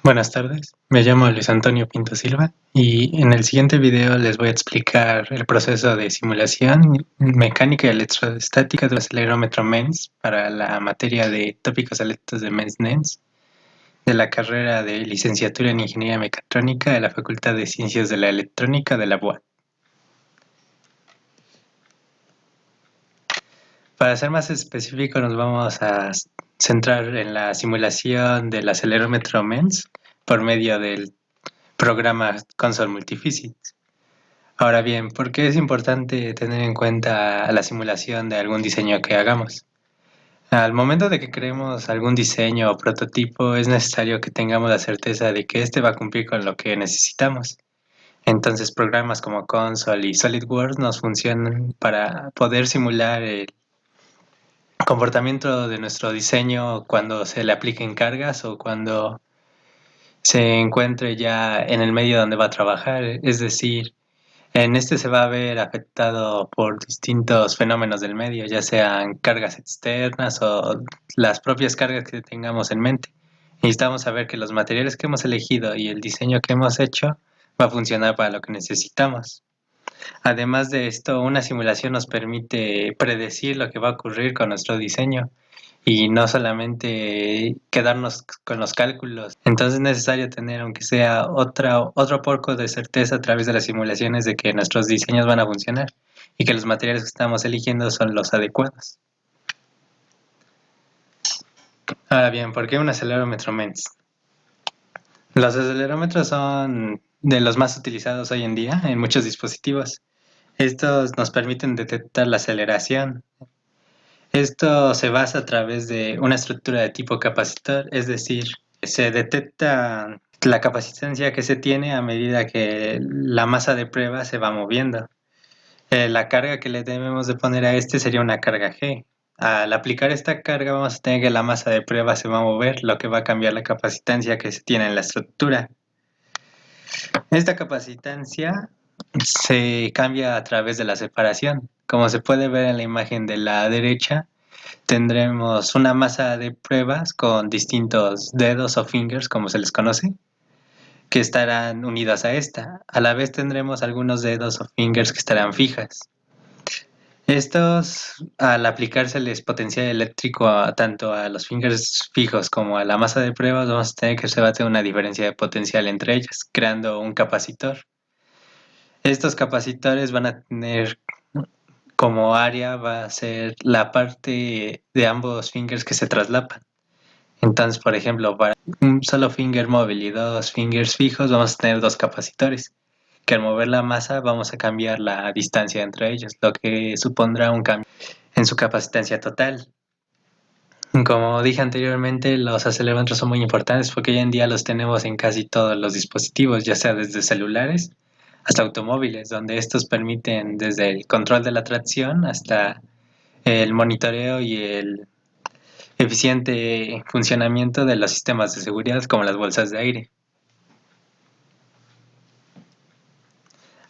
Buenas tardes, me llamo Luis Antonio Pinto Silva y en el siguiente video les voy a explicar el proceso de simulación mecánica y electrostática del acelerómetro MENS para la materia de tópicos electos de MENS-NENS de la carrera de licenciatura en Ingeniería Mecatrónica de la Facultad de Ciencias de la Electrónica de la UAT. Para ser más específico, nos vamos a centrar en la simulación del acelerómetro MENS por medio del programa Console Multiphysics. Ahora bien, ¿por qué es importante tener en cuenta la simulación de algún diseño que hagamos? Al momento de que creemos algún diseño o prototipo, es necesario que tengamos la certeza de que éste va a cumplir con lo que necesitamos. Entonces, programas como Console y SolidWorks nos funcionan para poder simular el comportamiento de nuestro diseño cuando se le apliquen cargas o cuando se encuentre ya en el medio donde va a trabajar. Es decir, en este se va a ver afectado por distintos fenómenos del medio, ya sean cargas externas o las propias cargas que tengamos en mente. Necesitamos saber que los materiales que hemos elegido y el diseño que hemos hecho va a funcionar para lo que necesitamos. Además de esto, una simulación nos permite predecir lo que va a ocurrir con nuestro diseño y no solamente quedarnos con los cálculos. Entonces es necesario tener, aunque sea otro poco de certeza a través de las simulaciones de que nuestros diseños van a funcionar y que los materiales que estamos eligiendo son los adecuados. Ahora bien, ¿por qué un acelerómetro MENS? Los acelerómetros son de los más utilizados hoy en día en muchos dispositivos. Estos nos permiten detectar la aceleración. Esto se basa a través de una estructura de tipo capacitor, es decir, se detecta la capacitancia que se tiene a medida que la masa de prueba se va moviendo. La carga que le debemos de poner a este sería una carga G. Al aplicar esta carga vamos a tener que la masa de prueba se va a mover, lo que va a cambiar la capacitancia que se tiene en la estructura. Esta capacitancia se cambia a través de la separación. Como se puede ver en la imagen de la derecha, tendremos una masa de pruebas con distintos dedos o fingers, como se les conoce, que estarán unidas a esta. A la vez tendremos algunos dedos o fingers que estarán fijas. Estos, al aplicárseles potencial eléctrico tanto a los fingers fijos como a la masa de pruebas, vamos a tener que se va a tener una diferencia de potencial entre ellas, creando un capacitor. Estos capacitores van a tener como área, va a ser la parte de ambos fingers que se traslapan. Entonces, por ejemplo, para un solo finger móvil y dos fingers fijos, vamos a tener dos capacitores, que al mover la masa vamos a cambiar la distancia entre ellos, lo que supondrá un cambio en su capacitancia total. Como dije anteriormente, los acelerómetros son muy importantes porque hoy en día los tenemos en casi todos los dispositivos, ya sea desde celulares hasta automóviles, donde estos permiten desde el control de la tracción hasta el monitoreo y el eficiente funcionamiento de los sistemas de seguridad como las bolsas de aire.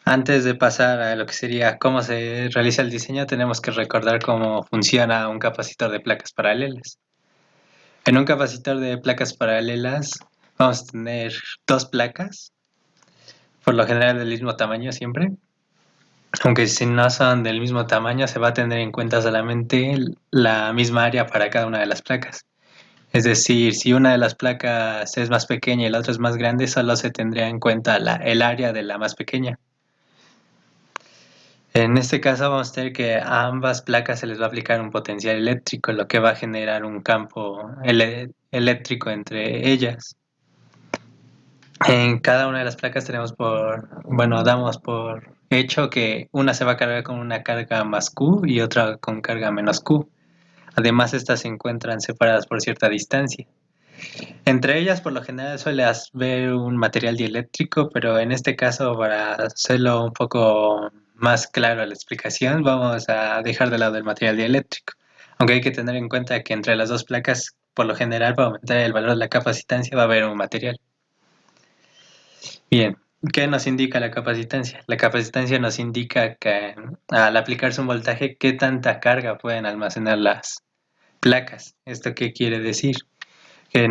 Antes de pasar a lo que sería cómo se realiza el diseño, tenemos que recordar cómo funciona un capacitor de placas paralelas. En un capacitor de placas paralelas vamos a tener dos placas, por lo general del mismo tamaño siempre. Aunque si no son del mismo tamaño, se va a tener en cuenta solamente la misma área para cada una de las placas. Es decir, si una de las placas es más pequeña y la otra es más grande, solo se tendría en cuenta el área de la más pequeña. En este caso vamos a tener que a ambas placas se les va a aplicar un potencial eléctrico, lo que va a generar un campo eléctrico entre ellas. En cada una de las placas damos por hecho que una se va a cargar con una carga más Q y otra con carga menos Q. Además, estas se encuentran separadas por cierta distancia. Entre ellas, por lo general, suele haber un material dieléctrico, pero en este caso, para hacerlo un poco más claro la explicación, vamos a dejar de lado el material dieléctrico. Aunque hay que tener en cuenta que entre las dos placas, por lo general, para aumentar el valor de la capacitancia, va a haber un material. Bien, ¿qué nos indica la capacitancia? La capacitancia nos indica que al aplicarse un voltaje, qué tanta carga pueden almacenar las placas. ¿Esto qué quiere decir? que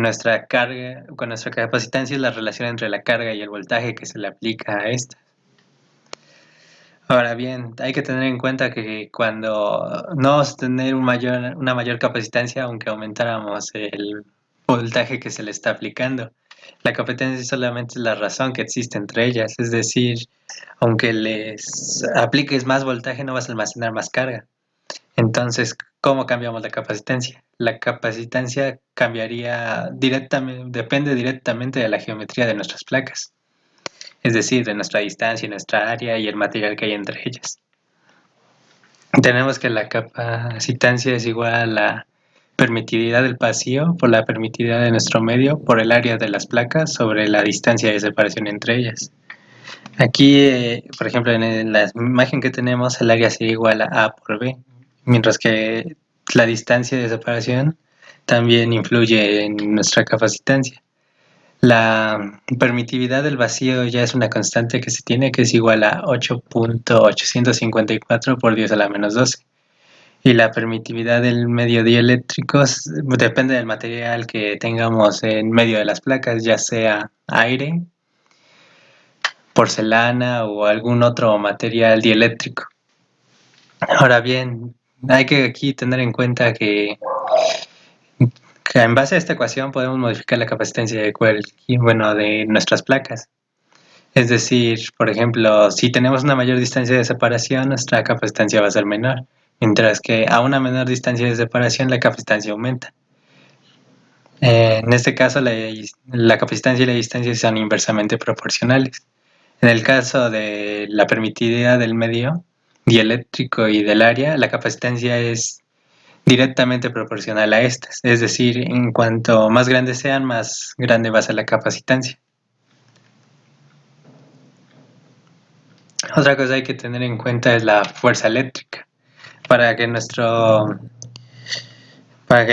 con nuestra capacitancia es la relación entre la carga y el voltaje que se le aplica a esta. Ahora bien, hay que tener en cuenta que cuando no vamos a tener una mayor capacitancia, aunque aumentáramos el voltaje que se le está aplicando, la capacitancia solamente es la razón que existe entre ellas, es decir, aunque les apliques más voltaje no vas a almacenar más carga. Entonces, ¿cómo cambiamos la capacitancia? La capacitancia cambiaría directamente, depende directamente de la geometría de nuestras placas, es decir, de nuestra distancia, nuestra área y el material que hay entre ellas. Tenemos que la capacitancia es igual a la permitividad del vacío por la permitividad de nuestro medio por el área de las placas sobre la distancia de separación entre ellas. Aquí, por ejemplo, en la imagen que tenemos, el área sería igual a A por B, mientras que la distancia de separación también influye en nuestra capacitancia. La permitividad del vacío ya es una constante que se tiene, que es igual a 8.854 por 10 a la menos 12. Y la permitividad del medio dieléctrico depende del material que tengamos en medio de las placas, ya sea aire, porcelana o algún otro material dieléctrico. Ahora bien, hay que aquí tener en cuenta que en base a esta ecuación podemos modificar la capacitancia de nuestras placas. Es decir, por ejemplo, si tenemos una mayor distancia de separación, nuestra capacitancia va a ser menor, mientras que a una menor distancia de separación la capacitancia aumenta. En este caso, la capacitancia y la distancia son inversamente proporcionales. En el caso de la permitividad del medio dieléctrico y del área, la capacitancia es directamente proporcional a estas. Es decir, en cuanto más grandes sean, más grande va a ser la capacitancia. Otra cosa que hay que tener en cuenta es la fuerza eléctrica. Para que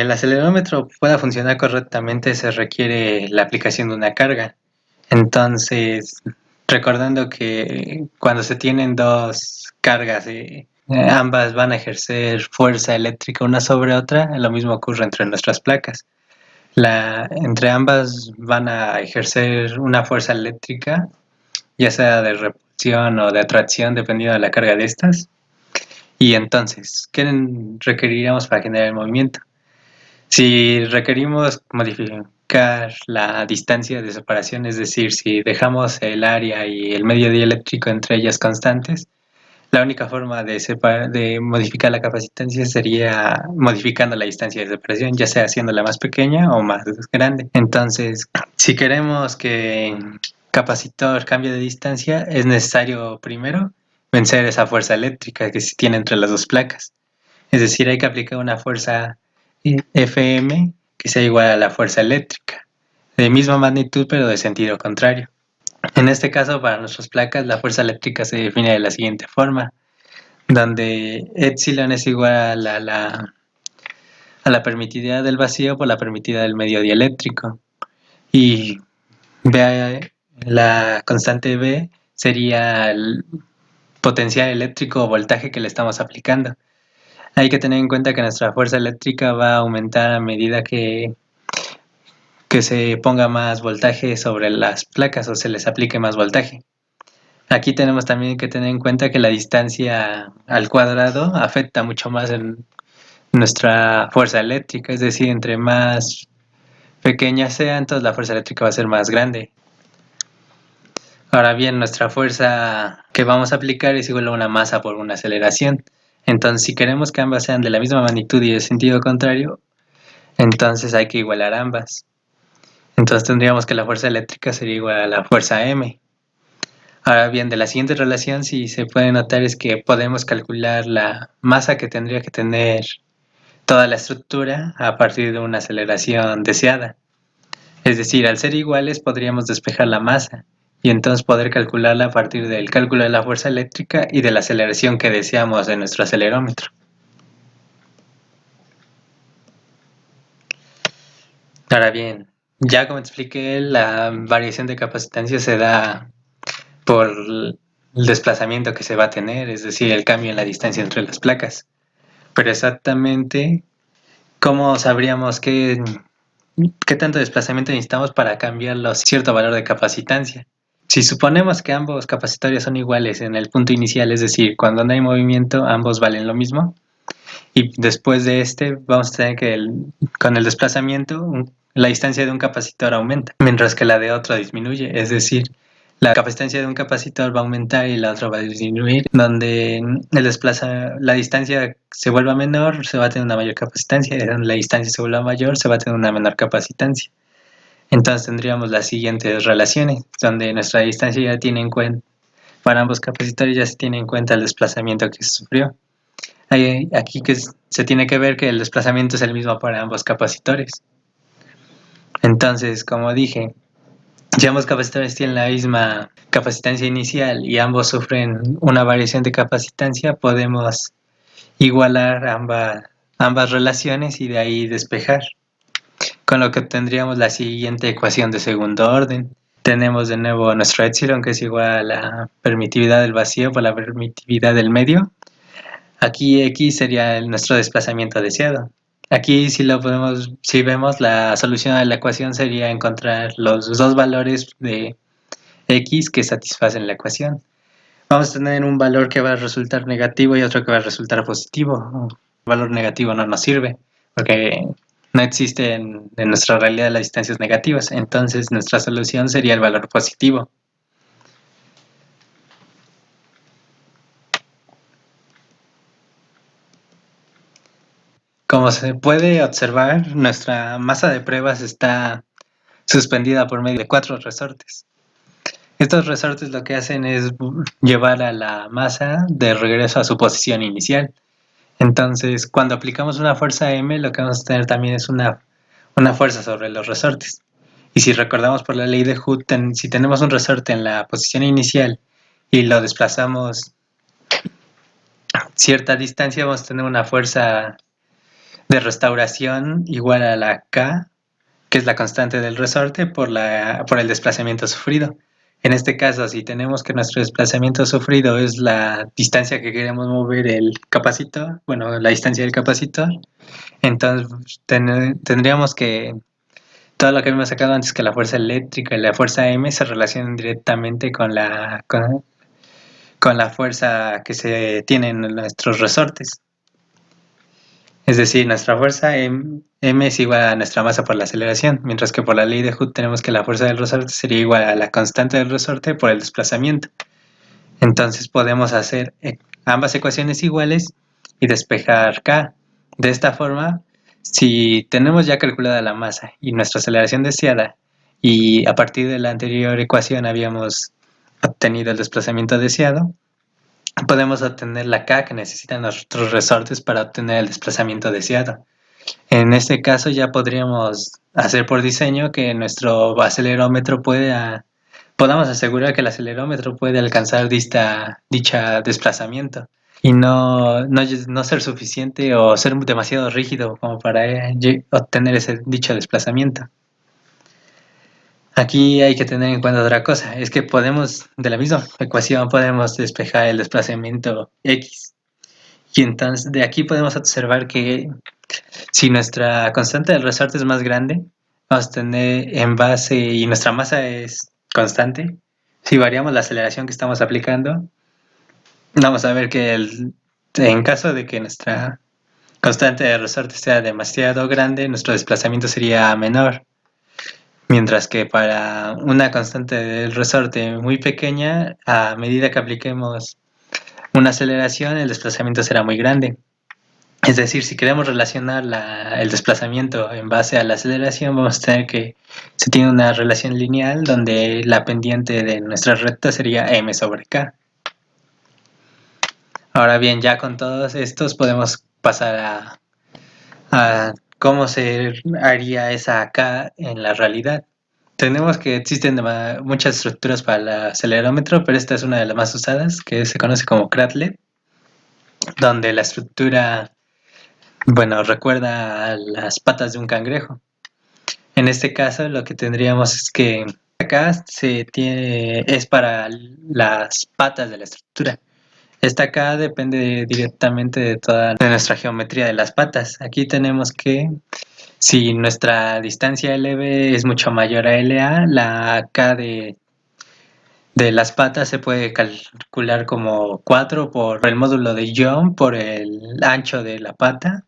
el acelerómetro pueda funcionar correctamente se requiere la aplicación de una carga. Entonces, recordando que cuando se tienen dos cargas, ambas van a ejercer fuerza eléctrica una sobre otra, lo mismo ocurre entre nuestras placas. Entre ambas van a ejercer una fuerza eléctrica, ya sea de repulsión o de atracción, dependiendo de la carga de estas. Y entonces, ¿qué requeriríamos para generar el movimiento? Si requerimos modificar la distancia de separación, es decir, si dejamos el área y el medio dieléctrico entre ellas constantes, la única forma de modificar la capacitancia sería modificando la distancia de separación, ya sea haciéndola más pequeña o más grande. Entonces, si queremos que el capacitor cambie de distancia, es necesario primero vencer esa fuerza eléctrica que se tiene entre las dos placas. Es decir, hay que aplicar una fuerza Fm que sea igual a la fuerza eléctrica, de misma magnitud pero de sentido contrario. En este caso, para nuestras placas, la fuerza eléctrica se define de la siguiente forma, donde epsilon es igual a la permitividad del vacío por la permitividad del medio dieléctrico. Y la constante B sería el potencial eléctrico o voltaje que le estamos aplicando. Hay que tener en cuenta que nuestra fuerza eléctrica va a aumentar a medida que se ponga más voltaje sobre las placas o se les aplique más voltaje. Aquí tenemos también que tener en cuenta que la distancia al cuadrado afecta mucho más en nuestra fuerza eléctrica, es decir, entre más pequeña sea, entonces la fuerza eléctrica va a ser más grande. Ahora bien, nuestra fuerza que vamos a aplicar es igual a una masa por una aceleración. Entonces, si queremos que ambas sean de la misma magnitud y de sentido contrario, entonces hay que igualar ambas. Entonces tendríamos que la fuerza eléctrica sería igual a la fuerza M. Ahora bien, de la siguiente relación, si se puede notar, es que podemos calcular la masa que tendría que tener toda la estructura a partir de una aceleración deseada. Es decir, al ser iguales podríamos despejar la masa y entonces poder calcularla a partir del cálculo de la fuerza eléctrica y de la aceleración que deseamos de nuestro acelerómetro. Ahora bien, ya como expliqué, la variación de capacitancia se da por el desplazamiento que se va a tener, es decir, el cambio en la distancia entre las placas. Pero exactamente, ¿cómo sabríamos qué qué tanto desplazamiento necesitamos para cambiarlo a cierto valor de capacitancia. Si suponemos que ambos capacitorios son iguales en el punto inicial, es decir, cuando no hay movimiento, ambos valen lo mismo, y después de vamos a tener que con el desplazamiento, la distancia de un capacitor aumenta, mientras que la de otro disminuye, es decir, la capacitancia de un capacitor va a aumentar y la otra va a disminuir, donde la distancia se vuelva menor, se va a tener una mayor capacitancia, y donde la distancia se vuelva mayor, se va a tener una menor capacitancia. Entonces tendríamos las siguientes relaciones, donde nuestra distancia ya tiene en cuenta, para ambos capacitores ya se tiene en cuenta el desplazamiento que se sufrió. Aquí que se tiene que ver que el desplazamiento es el mismo para ambos capacitores. Entonces, como dije, si ambos capacitores tienen la misma capacitancia inicial y ambos sufren una variación de capacitancia, podemos igualar ambas relaciones y de ahí despejar, con lo que obtendríamos la siguiente ecuación de segundo orden. Tenemos de nuevo nuestro epsilon, que es igual a la permitividad del vacío por la permitividad del medio. Aquí X sería nuestro desplazamiento deseado. Aquí si vemos la solución a la ecuación sería encontrar los dos valores de X que satisfacen la ecuación. Vamos a tener un valor que va a resultar negativo y otro que va a resultar positivo. El valor negativo no nos sirve porque no existen en nuestra realidad las distancias negativas. Entonces nuestra solución sería el valor positivo. Como se puede observar, nuestra masa de pruebas está suspendida por medio de 4 resortes. Estos resortes lo que hacen es llevar a la masa de regreso a su posición inicial. Entonces, cuando aplicamos una fuerza M, lo que vamos a tener también es una fuerza sobre los resortes. Y si recordamos por la ley de Hooke, si tenemos un resorte en la posición inicial y lo desplazamos cierta distancia, vamos a tener una fuerza de restauración igual a la K, que es la constante del resorte, por el desplazamiento sufrido. En este caso, si tenemos que nuestro desplazamiento sufrido es la distancia que queremos mover el capacitor, bueno, la distancia del capacitor, entonces tendríamos que todo lo que hemos sacado antes, que la fuerza eléctrica y la fuerza M se relacionan directamente con la fuerza que se tiene en nuestros resortes. Es decir, nuestra fuerza M es igual a nuestra masa por la aceleración, mientras que por la ley de Hooke tenemos que la fuerza del resorte sería igual a la constante del resorte por el desplazamiento. Entonces podemos hacer ambas ecuaciones iguales y despejar K. De esta forma, si tenemos ya calculada la masa y nuestra aceleración deseada, y a partir de la anterior ecuación habíamos obtenido el desplazamiento deseado, podemos obtener la K que necesitan nuestros resortes para obtener el desplazamiento deseado. En este caso ya podríamos hacer por diseño que nuestro acelerómetro podamos asegurar que el acelerómetro puede alcanzar dicha desplazamiento y no ser suficiente o ser demasiado rígido como para obtener dicho desplazamiento. Aquí hay que tener en cuenta otra cosa, es que de la misma ecuación podemos despejar el desplazamiento X. Y entonces de aquí podemos observar que si nuestra constante del resorte es más grande, vamos a tener en base y nuestra masa es constante. Si variamos la aceleración que estamos aplicando, vamos a ver que en caso de que nuestra constante de resorte sea demasiado grande, nuestro desplazamiento sería menor. Mientras que para una constante del resorte muy pequeña, a medida que apliquemos una aceleración, el desplazamiento será muy grande. Es decir, si queremos relacionar el desplazamiento en base a la aceleración, vamos a tener que se tiene una relación lineal donde la pendiente de nuestra recta sería m sobre k. Ahora bien, ya con todos estos podemos pasar a cómo se haría esa k en la realidad. Tenemos que existen muchas estructuras para el acelerómetro, pero esta es una de las más usadas, que se conoce como Cradle, donde la estructura recuerda a las patas de un cangrejo. En este caso, lo que tendríamos es que acá es para las patas de la estructura. Esta K depende directamente de toda de nuestra geometría de las patas. Aquí tenemos que si nuestra distancia LB es mucho mayor a LA, la K de las patas se puede calcular como 4 por el módulo de Young, por el ancho de la pata,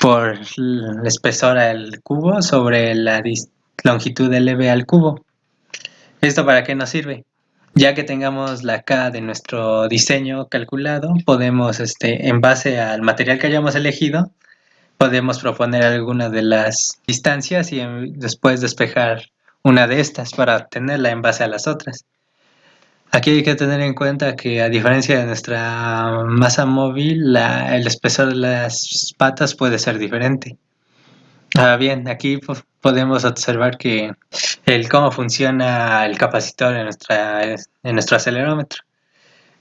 por el espesor al cubo sobre la longitud LB al cubo. ¿Esto para qué nos sirve? Ya que tengamos la K de nuestro diseño calculado, podemos, en base al material que hayamos elegido, podemos proponer alguna de las distancias y después despejar una de estas para obtenerla en base a las otras. Aquí hay que tener en cuenta que a diferencia de nuestra masa móvil, el espesor de las patas puede ser diferente. Bien, aquí podemos observar que cómo funciona el capacitor en nuestro acelerómetro.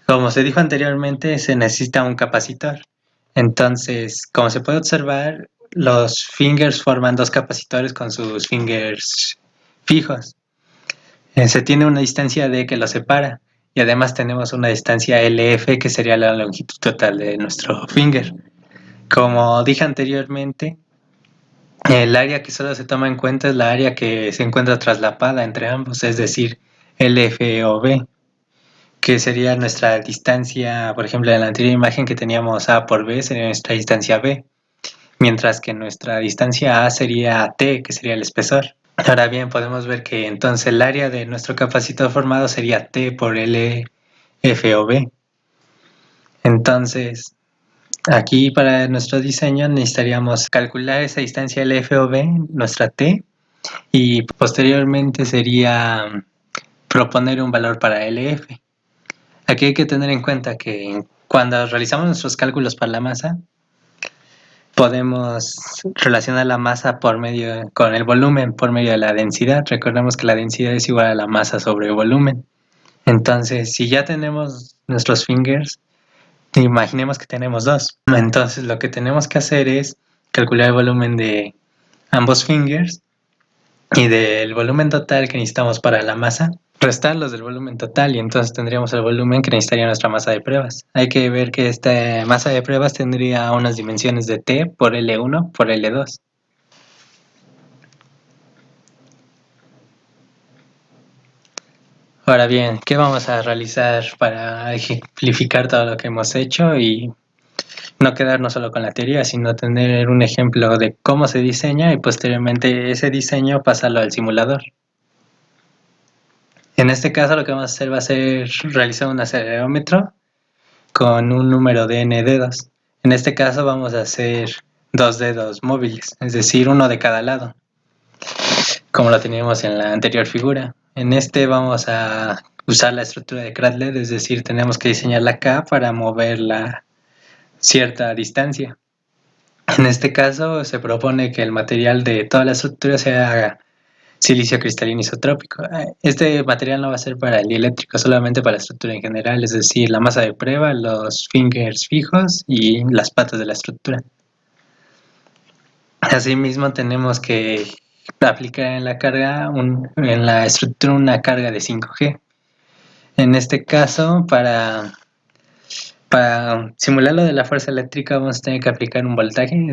Como se dijo anteriormente, se necesita un capacitor. Entonces, como se puede observar, los fingers forman dos capacitores con sus fingers fijos. Se tiene una distancia D que los separa y además tenemos una distancia LF que sería la longitud total de nuestro finger. Como dije anteriormente, el área que solo se toma en cuenta es la área que se encuentra traslapada entre ambos, es decir, LF o B, que sería nuestra distancia, por ejemplo, en la anterior imagen que teníamos A por B sería nuestra distancia B, mientras que nuestra distancia A sería T, que sería el espesor. Ahora bien, podemos ver que entonces el área de nuestro capacitor formado sería T por L, F o B. Entonces, aquí para nuestro diseño necesitaríamos calcular esa distancia L, F o B, nuestra T, y posteriormente sería proponer un valor para LF. Aquí hay que tener en cuenta que cuando realizamos nuestros cálculos para la masa, podemos relacionar la masa con el volumen por medio de la densidad. Recordemos que la densidad es igual a la masa sobre el volumen. Entonces, si ya tenemos nuestros fingers, imaginemos que tenemos dos. Entonces, lo que tenemos que hacer es calcular el volumen de ambos fingers y del volumen total que necesitamos para la masa, restarlos del volumen total y entonces tendríamos el volumen que necesitaría nuestra masa de pruebas. Hay que ver que esta masa de pruebas tendría unas dimensiones de T por L1 por L2. Ahora bien, ¿qué vamos a realizar para ejemplificar todo lo que hemos hecho y no quedarnos solo con la teoría, sino tener un ejemplo de cómo se diseña y posteriormente ese diseño pasarlo al simulador? En este caso lo que vamos a hacer va a ser realizar un acelerómetro con un número de n dedos. En este caso vamos a hacer dos dedos móviles, es decir, uno de cada lado, como lo teníamos en la anterior figura. En este vamos a usar la estructura de Cradle, es decir, tenemos que diseñar la K para moverla cierta distancia. En este caso se propone que el material de toda la estructura sea silicio cristalino isotrópico. Este material no va a ser para el dieléctrico, solamente para la estructura en general, es decir, la masa de prueba, los fingers fijos y las patas de la estructura. Asimismo, tenemos que aplicar en la estructura una carga de 5G. En este caso, para simular lo de la fuerza eléctrica, vamos a tener que aplicar un voltaje,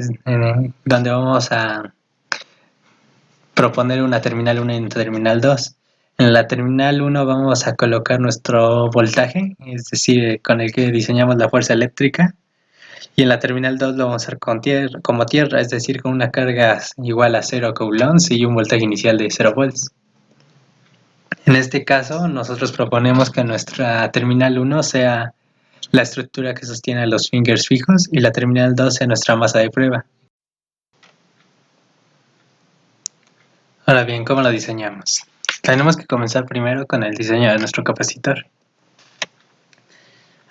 donde vamos a proponer una terminal 1 y una terminal 2. En la terminal 1 vamos a colocar nuestro voltaje, es decir, con el que diseñamos la fuerza eléctrica. Y en la terminal 2 lo vamos a hacer como tierra, es decir, con una carga igual a 0 coulombs y un voltaje inicial de 0 volts. En este caso, nosotros proponemos que nuestra terminal 1 sea la estructura que sostiene a los fingers fijos y la terminal 2 sea nuestra masa de prueba. Ahora bien, ¿cómo lo diseñamos? Tenemos que comenzar primero con el diseño de nuestro capacitor.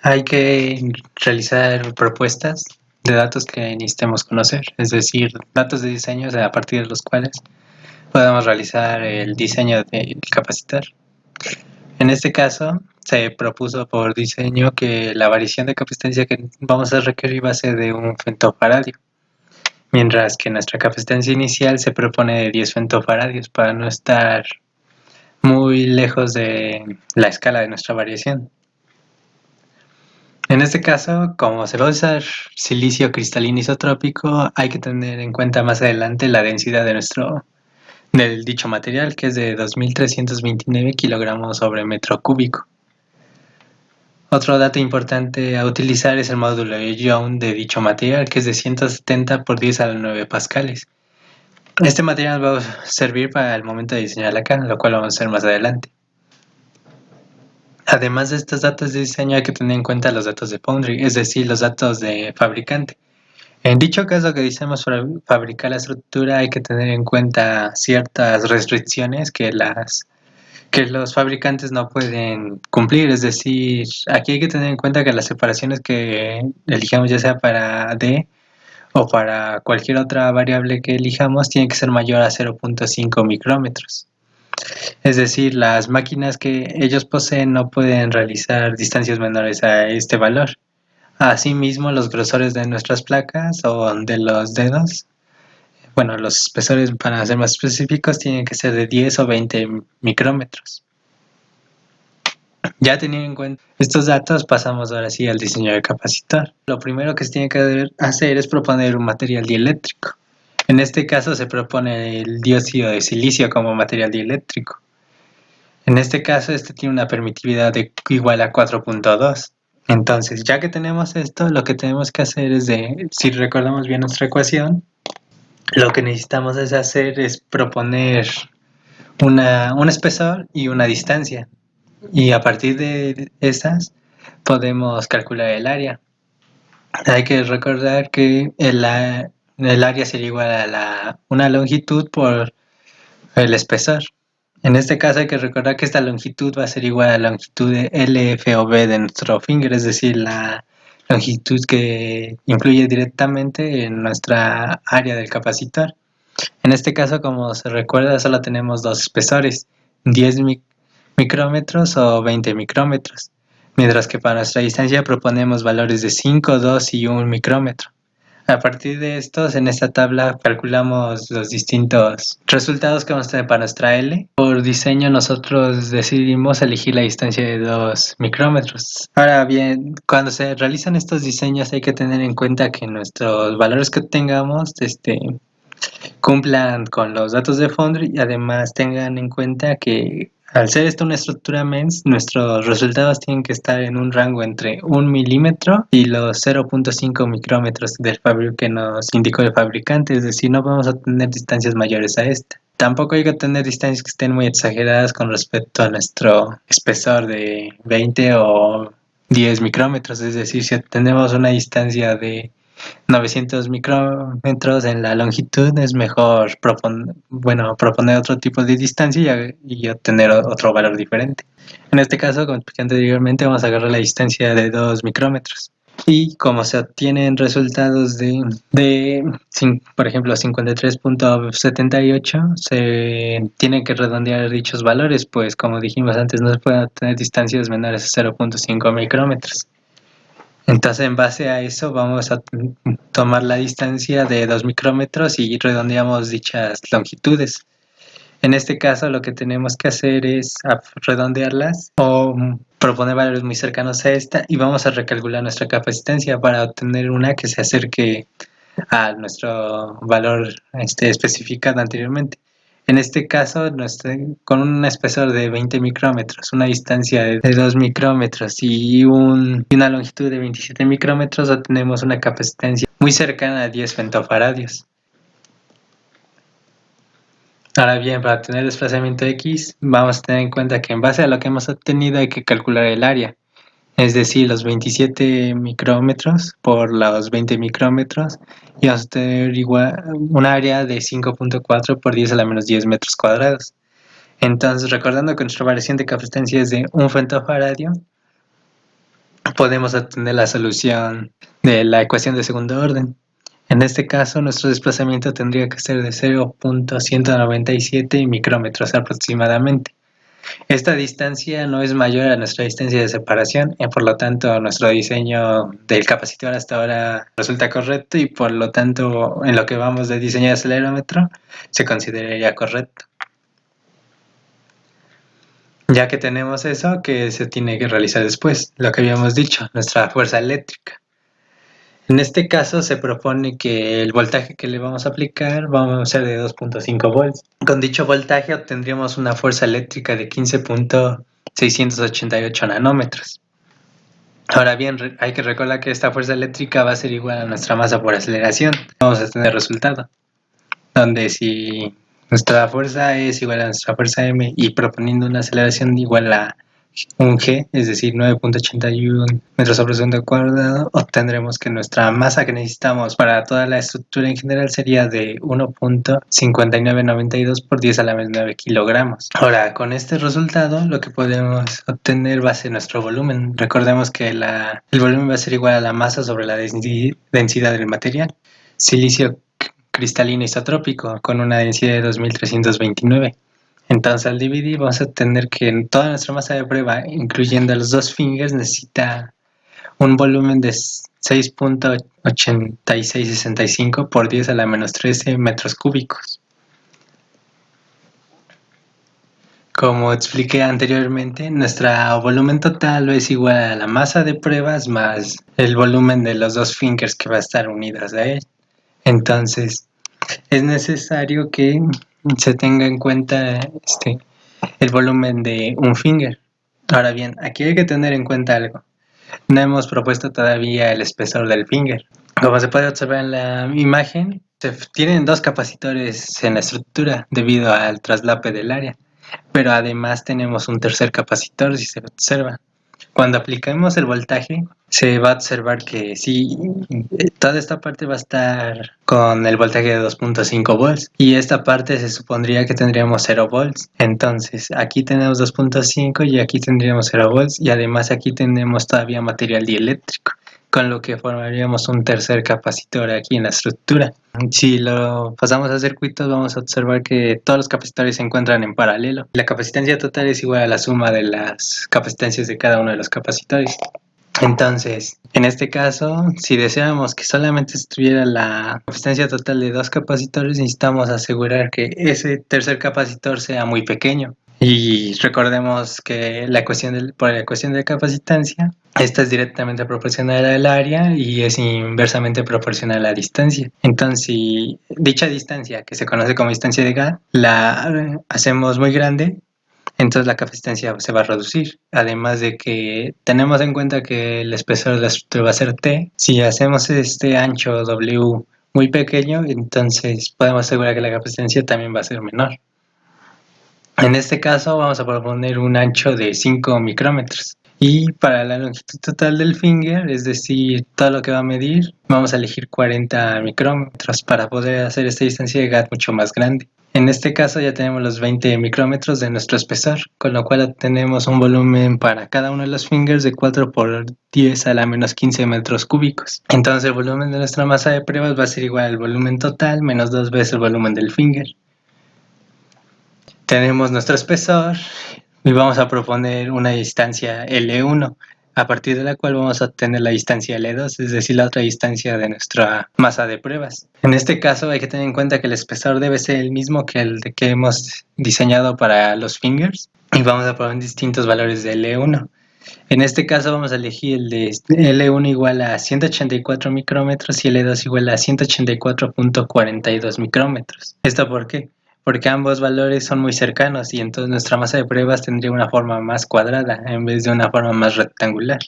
Hay que realizar propuestas de datos que necesitemos conocer, es decir, datos de diseño a partir de los cuales podemos realizar el diseño del capacitor. En este caso, se propuso por diseño que la variación de capacitancia que vamos a requerir va a ser de 1 femtofaradio, mientras que nuestra capacitancia inicial se propone de 10 femtofaradios para no estar muy lejos de la escala de nuestra variación. En este caso, como se va a usar silicio cristalino isotrópico, hay que tener en cuenta más adelante la densidad del dicho material, que es de 2.329 kilogramos sobre metro cúbico. Otro dato importante a utilizar es el módulo de Young de dicho material, que es de 170 por 10 a la 9 pascales. Este material va a servir para el momento de diseñar la cana, lo cual vamos a hacer más adelante. Además de estos datos de diseño, hay que tener en cuenta los datos de Foundry, es decir, los datos de fabricante. En dicho caso que deseamos fabricar la estructura, hay que tener en cuenta ciertas restricciones que los fabricantes no pueden cumplir. Es decir, aquí hay que tener en cuenta que las separaciones que elijamos, ya sea para D o para cualquier otra variable que elijamos, tiene que ser mayor a 0.5 micrómetros. Es decir, las máquinas que ellos poseen no pueden realizar distancias menores a este valor. Asimismo, los grosores de nuestras placas o de los dedos, bueno, los espesores, para ser más específicos, tienen que ser de 10 o 20 micrómetros. Ya teniendo en cuenta estos datos, pasamos ahora sí al diseño del capacitor. Lo primero que se tiene que hacer es proponer un material dieléctrico. En este caso se propone el dióxido de silicio como material dieléctrico. En este caso, este tiene una permitividad de igual a 4.2. Entonces, ya que tenemos esto, lo que tenemos que hacer es si recordamos bien nuestra ecuación, lo que necesitamos es proponer un espesor y una distancia. Y a partir de esas, podemos calcular el área. Hay que recordar que el área sería igual a una longitud por el espesor. En este caso hay que recordar que esta longitud va a ser igual a la longitud de LF o B de nuestro finger, es decir, la longitud que influye directamente en nuestra área del capacitor. En este caso, como se recuerda, solo tenemos dos espesores, 10 micrómetros o 20 micrómetros, mientras que para nuestra distancia proponemos valores de 5, 2 y 1 micrómetro. A partir de estos, en esta tabla calculamos los distintos resultados que vamos a tener para nuestra L. Por diseño, nosotros decidimos elegir la distancia de 2 micrómetros. Ahora bien, cuando se realizan estos diseños hay que tener en cuenta que nuestros valores que tengamos cumplan con los datos de Foundry y además tengan en cuenta que al ser esto una estructura MEMS, nuestros resultados tienen que estar en un rango entre 1 milímetro y los 0.5 micrómetros que nos indicó el fabricante, es decir, no vamos a tener distancias mayores a esta. Tampoco hay que tener distancias que estén muy exageradas con respecto a nuestro espesor de 20 o 10 micrómetros, es decir, si tenemos una distancia de 900 micrómetros en la longitud, es mejor proponer otro tipo de distancia y obtener otro valor diferente. En este caso, como expliqué anteriormente, vamos a agarrar la distancia de 2 micrómetros. Y como se obtienen resultados por ejemplo, 53.78, se tienen que redondear dichos valores, pues como dijimos antes, no se pueden obtener distancias menores a 0.5 micrómetros. Entonces, en base a eso, vamos a tomar la distancia de 2 micrómetros y redondeamos dichas longitudes. En este caso, lo que tenemos que hacer es redondearlas o proponer valores muy cercanos a esta y vamos a recalcular nuestra capacitancia para obtener una que se acerque a nuestro valor especificado anteriormente. En este caso, con un espesor de 20 micrómetros, una distancia de 2 micrómetros y una longitud de 27 micrómetros, obtenemos una capacitancia muy cercana a 10 femtofaradios. Ahora bien, para obtener el desplazamiento X, vamos a tener en cuenta que en base a lo que hemos obtenido hay que calcular el área. Es decir, los 27 micrómetros por los 20 micrómetros y vamos a tener igual un área de 5.4 por 10 a la menos 10 metros cuadrados. Entonces, recordando que nuestra variación de capacitancia es de 1 femtofaradio, podemos obtener la solución de la ecuación de segundo orden. En este caso, nuestro desplazamiento tendría que ser de 0.197 micrómetros aproximadamente. Esta distancia no es mayor a nuestra distancia de separación, por lo tanto nuestro diseño del capacitor hasta ahora resulta correcto y por lo tanto en lo que vamos de diseño de acelerómetro se consideraría correcto. Ya que tenemos eso, ¿qué se tiene que realizar después? Lo que habíamos dicho, nuestra fuerza eléctrica. En este caso se propone que el voltaje que le vamos a aplicar va a ser de 2.5 volts. Con dicho voltaje obtendríamos una fuerza eléctrica de 15.688 nanómetros. Ahora bien, hay que recordar que esta fuerza eléctrica va a ser igual a nuestra masa por aceleración. Vamos a tener resultado, donde si nuestra fuerza es igual a nuestra fuerza m y proponiendo una aceleración igual a un g, es decir, 9.81 metros sobre segundo cuadrado, obtendremos que nuestra masa que necesitamos para toda la estructura en general sería de 1.5992 por 10 a la menos 9 kilogramos. Ahora, con este resultado, lo que podemos obtener va a ser nuestro volumen. Recordemos que el volumen va a ser igual a la masa sobre la densidad del material. Silicio cristalino isotrópico con una densidad de 2329. Entonces, al dividir, vamos a tener que en toda nuestra masa de prueba, incluyendo los dos fingers, necesita un volumen de 6.8665 por 10 a la menos 13 metros cúbicos. Como expliqué anteriormente, nuestro volumen total es igual a la masa de pruebas más el volumen de los dos fingers que va a estar unidas a él. Entonces, es necesario que se tenga en cuenta el volumen de un finger. Ahora bien, aquí hay que tener en cuenta algo. No hemos propuesto todavía el espesor del finger. Como se puede observar en la imagen, se tienen dos capacitores en la estructura debido al traslape del área, pero además tenemos un tercer capacitor si se observa. Cuando apliquemos el voltaje, se va a observar que sí, toda esta parte va a estar con el voltaje de 2.5 volts y esta parte se supondría que tendríamos 0 volts. Entonces, aquí tenemos 2.5 y aquí tendríamos 0 volts y además aquí tenemos todavía material dieléctrico, con lo que formaríamos un tercer capacitor aquí en la estructura. Si lo pasamos a circuitos, vamos a observar que todos los capacitores se encuentran en paralelo. La capacitancia total es igual a la suma de las capacitancias de cada uno de los capacitores. Entonces, en este caso, si deseamos que solamente estuviera la capacitancia total de dos capacitores, necesitamos asegurar que ese tercer capacitor sea muy pequeño. Y recordemos que por la ecuación de capacitancia, esta es directamente proporcional al área y es inversamente proporcional a la distancia. Entonces, si dicha distancia, que se conoce como distancia de Gauss, la hacemos muy grande, entonces la capacitancia se va a reducir. Además de que tenemos en cuenta que el espesor de la estructura va a ser T. Si hacemos este ancho W muy pequeño, entonces podemos asegurar que la capacitancia también va a ser menor. En este caso vamos a proponer un ancho de 5 micrómetros. Y para la longitud total del finger, es decir, todo lo que va a medir, vamos a elegir 40 micrómetros para poder hacer esta distancia de Gauss mucho más grande. En este caso ya tenemos los 20 micrómetros de nuestro espesor, con lo cual obtenemos un volumen para cada uno de los fingers de 4 por 10 a la menos 15 metros cúbicos. Entonces el volumen de nuestra masa de pruebas va a ser igual al volumen total menos 2 veces el volumen del finger. Tenemos nuestro espesor y vamos a proponer una distancia L1, a partir de la cual vamos a obtener la distancia L2, es decir, la otra distancia de nuestra masa de pruebas. En este caso hay que tener en cuenta que el espesor debe ser el mismo que el que hemos diseñado para los fingers y vamos a poner distintos valores de L1. En este caso vamos a elegir el de L1 igual a 184 micrómetros y L2 igual a 184.42 micrómetros. ¿Esto por qué? Porque ambos valores son muy cercanos y entonces nuestra masa de pruebas tendría una forma más cuadrada en vez de una forma más rectangular.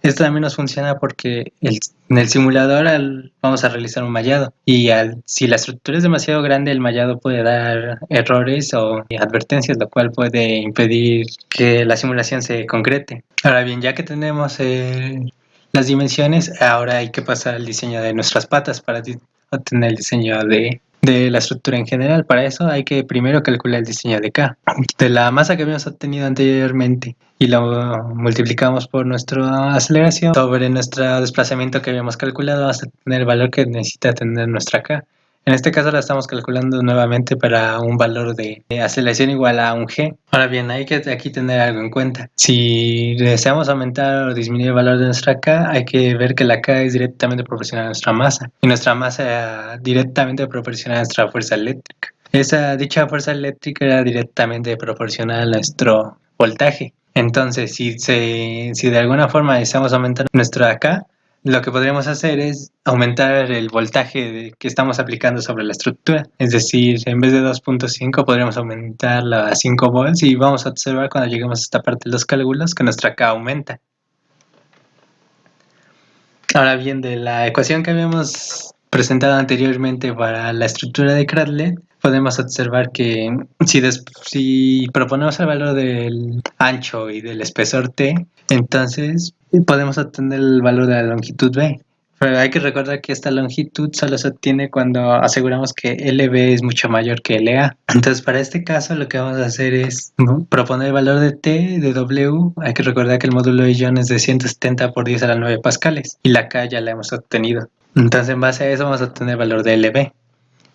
Esto también nos funciona porque en el simulador vamos a realizar un mallado y si la estructura es demasiado grande, el mallado puede dar errores o advertencias, lo cual puede impedir que la simulación se concrete. Ahora bien, ya que tenemos las dimensiones, ahora hay que pasar al diseño de nuestras patas para obtener el diseño de la estructura en general. Para eso hay que primero calcular el diseño de K, de la masa que habíamos obtenido anteriormente, y lo multiplicamos por nuestra aceleración sobre nuestro desplazamiento que habíamos calculado hasta tener el valor que necesita tener nuestra K. En este caso la estamos calculando nuevamente para un valor de aceleración igual a un g. Ahora bien, hay que aquí tener algo en cuenta. Si deseamos aumentar o disminuir el valor de nuestra K, hay que ver que la K es directamente proporcional a nuestra masa y nuestra masa directamente proporcional a nuestra fuerza eléctrica. Dicha fuerza eléctrica era directamente proporcional a nuestro voltaje. Entonces, si de alguna forma deseamos aumentar nuestro AK, lo que podríamos hacer es aumentar el voltaje que estamos aplicando sobre la estructura. Es decir, en vez de 2.5 podríamos aumentarlo a 5 volts y vamos a observar cuando lleguemos a esta parte de los cálculos que nuestra K aumenta. Ahora bien, de la ecuación que habíamos presentado anteriormente para la estructura de Kradlet, podemos observar que si proponemos el valor del ancho y del espesor T, entonces podemos obtener el valor de la longitud B. Pero hay que recordar que esta longitud solo se obtiene cuando aseguramos que LB es mucho mayor que LA. Entonces, para este caso, lo que vamos a hacer es proponer el valor de T, de W. Hay que recordar que el módulo de Young es de 170 por 10 a la 9 pascales y la K ya la hemos obtenido. Entonces, en base a eso, vamos a obtener el valor de LB.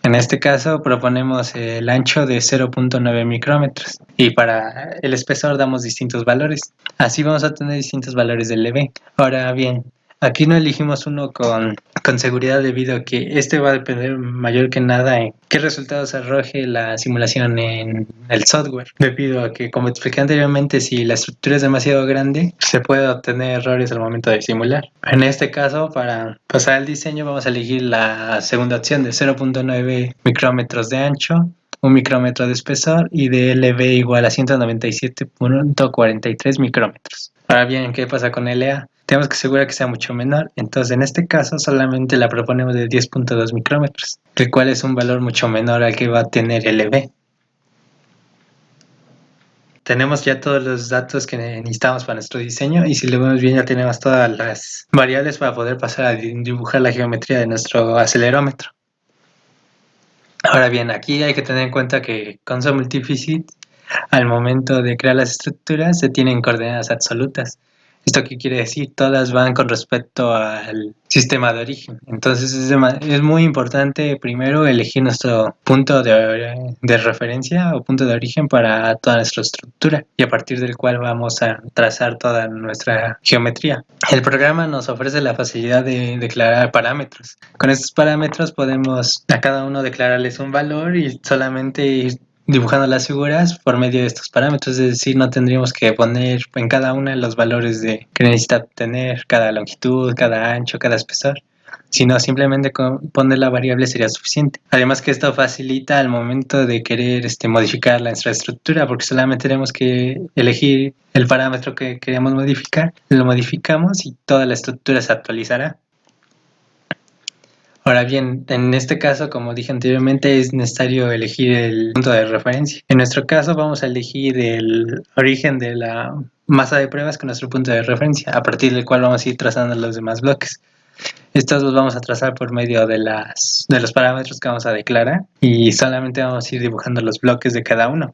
En este caso proponemos el ancho de 0.9 micrómetros y para el espesor damos distintos valores. Así vamos a tener distintos valores del LB. Ahora bien, aquí no elegimos uno con seguridad debido a que este va a depender mayor que nada en qué resultados arroje la simulación en el software. Debido a que, como expliqué anteriormente, si la estructura es demasiado grande, se puede obtener errores al momento de simular. En este caso, para pasar al diseño, vamos a elegir la segunda opción de 0.9 micrómetros de ancho, 1 micrómetro de espesor y de LB igual a 197.43 micrómetros. Ahora bien, ¿qué pasa con LA? Tenemos que asegurar que sea mucho menor, entonces en este caso solamente la proponemos de 10.2 micrómetros, el cual es un valor mucho menor al que va a tener LB. Tenemos ya todos los datos que necesitamos para nuestro diseño y si lo vemos bien ya tenemos todas las variables para poder pasar a dibujar la geometría de nuestro acelerómetro. Ahora bien, aquí hay que tener en cuenta que con SolveMultiPhysics al momento de crear las estructuras se tienen coordenadas absolutas. ¿Esto qué quiere decir? Todas van con respecto al sistema de origen. Entonces es muy importante primero elegir nuestro punto de referencia o punto de origen para toda nuestra estructura y a partir del cual vamos a trazar toda nuestra geometría. El programa nos ofrece la facilidad de declarar parámetros. Con estos parámetros podemos a cada uno declararles un valor y solamente ir dibujando las figuras por medio de estos parámetros, es decir, no tendríamos que poner en cada una los valores que necesita obtener cada longitud, cada ancho, cada espesor, sino simplemente con poner la variable sería suficiente. Además que esto facilita al momento de querer modificar la infraestructura, porque solamente tenemos que elegir el parámetro que queremos modificar, lo modificamos y toda la estructura se actualizará. Ahora bien, en este caso, como dije anteriormente, es necesario elegir el punto de referencia. En nuestro caso vamos a elegir el origen de la masa de pruebas con nuestro punto de referencia, a partir del cual vamos a ir trazando los demás bloques. Estos los vamos a trazar por medio de los parámetros que vamos a declarar y solamente vamos a ir dibujando los bloques de cada uno.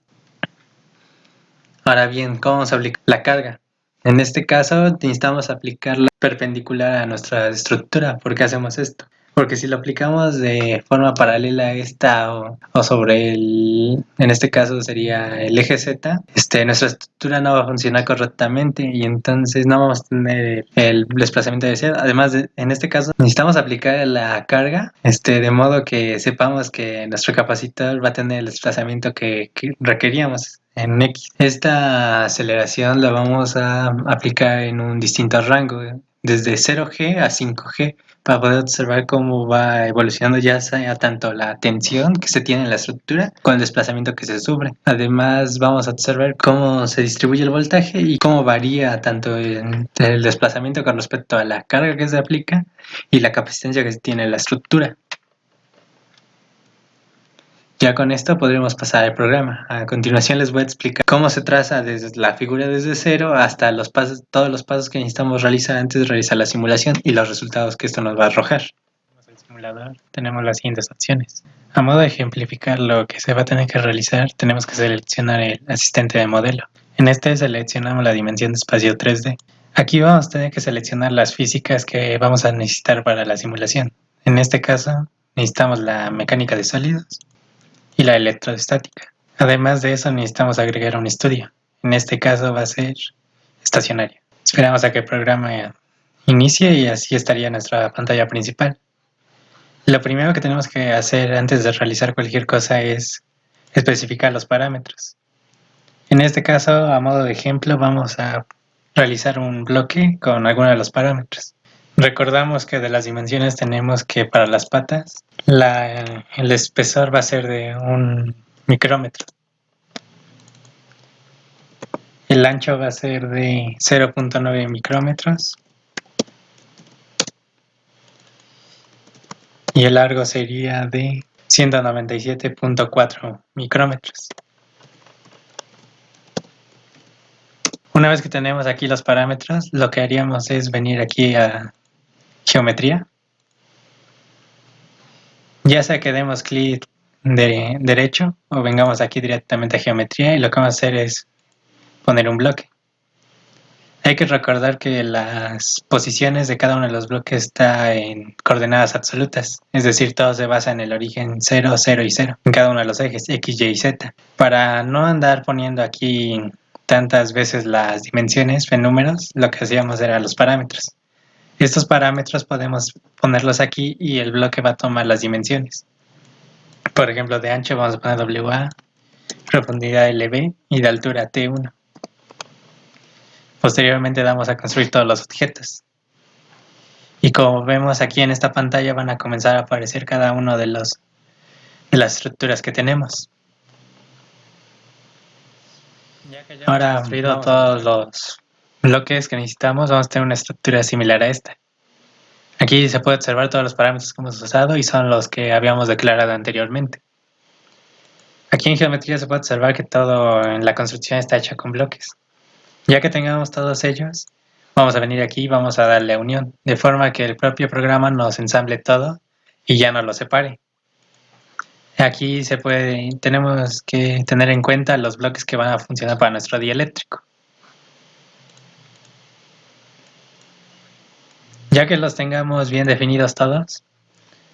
Ahora bien, ¿cómo vamos a aplicar la carga? En este caso necesitamos aplicarla perpendicular a nuestra estructura. ¿Por qué hacemos esto? Porque si lo aplicamos de forma paralela a esta o sobre en este caso sería el eje Z, nuestra estructura no va a funcionar correctamente y entonces no vamos a tener el desplazamiento deseado. Además, en este caso necesitamos aplicar la carga, de modo que sepamos que nuestro capacitor va a tener el desplazamiento que requeríamos en X. Esta aceleración la vamos a aplicar en un distinto rango, desde 0G a 5G, para poder observar cómo va evolucionando ya sea tanto la tensión que se tiene en la estructura con el desplazamiento que se sufre. Además, vamos a observar cómo se distribuye el voltaje y cómo varía tanto el desplazamiento con respecto a la carga que se aplica y la capacidad que se tiene en la estructura. Ya con esto podremos pasar al programa. A continuación les voy a explicar cómo se traza desde la figura desde cero hasta todos los pasos que necesitamos realizar antes de realizar la simulación y los resultados que esto nos va a arrojar. En el simulador tenemos las siguientes opciones. A modo de ejemplificar lo que se va a tener que realizar, tenemos que seleccionar el asistente de modelo. En este seleccionamos la dimensión de espacio 3D. Aquí vamos a tener que seleccionar las físicas que vamos a necesitar para la simulación. En este caso, necesitamos la mecánica de sólidos y la electrostática. Además de eso necesitamos agregar un estudio. En este caso va a ser estacionario. Esperamos a que el programa inicie y así estaría nuestra pantalla principal. Lo primero que tenemos que hacer antes de realizar cualquier cosa es especificar los parámetros. En este caso, a modo de ejemplo, vamos a realizar un bloque con alguno de los parámetros. Recordamos que de las dimensiones tenemos que para las patas el espesor va a ser de 1 micrómetro. El ancho va a ser de 0.9 micrómetros. Y el largo sería de 197.4 micrómetros. Una vez que tenemos aquí los parámetros, lo que haríamos es venir aquí a geometría. Ya sea que demos clic derecho o vengamos aquí directamente a geometría, y lo que vamos a hacer es poner un bloque. Hay que recordar que las posiciones de cada uno de los bloques está en coordenadas absolutas, es decir, todo se basa en el origen 0, 0 y 0, en cada uno de los ejes X, Y y Z. Para no andar poniendo aquí tantas veces las dimensiones en números, lo que hacíamos era los parámetros. Estos parámetros podemos ponerlos aquí y el bloque va a tomar las dimensiones. Por ejemplo, de ancho vamos a poner WA, profundidad LB y de altura T1. Posteriormente vamos a construir todos los objetos. Y como vemos aquí en esta pantalla van a comenzar a aparecer cada uno de las estructuras que tenemos. Ahora, construido todos los bloques que necesitamos, vamos a tener una estructura similar a esta. Aquí se puede observar todos los parámetros que hemos usado y son los que habíamos declarado anteriormente. Aquí en geometría se puede observar que todo en la construcción está hecha con bloques. Ya que tengamos todos ellos, vamos a venir aquí y vamos a darle a unión, de forma que el propio programa nos ensamble todo y ya no lo separe. Aquí tenemos que tener en cuenta los bloques que van a funcionar para nuestro dieléctrico. Ya que los tengamos bien definidos todos,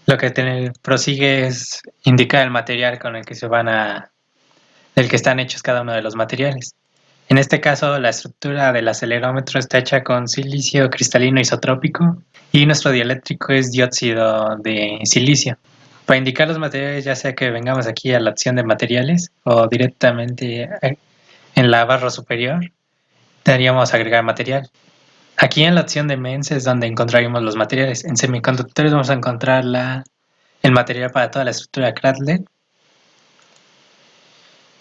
lo que prosigue es indicar el material con el que del que están hechos cada uno de los materiales. En este caso, la estructura del acelerómetro está hecha con silicio cristalino isotrópico y nuestro dieléctrico es dióxido de silicio. Para indicar los materiales, ya sea que vengamos aquí a la opción de materiales o directamente en la barra superior, daríamos agregar material. Aquí en la opción de MENS es donde encontraríamos los materiales. En semiconductores vamos a encontrar el material para toda la estructura Cradle.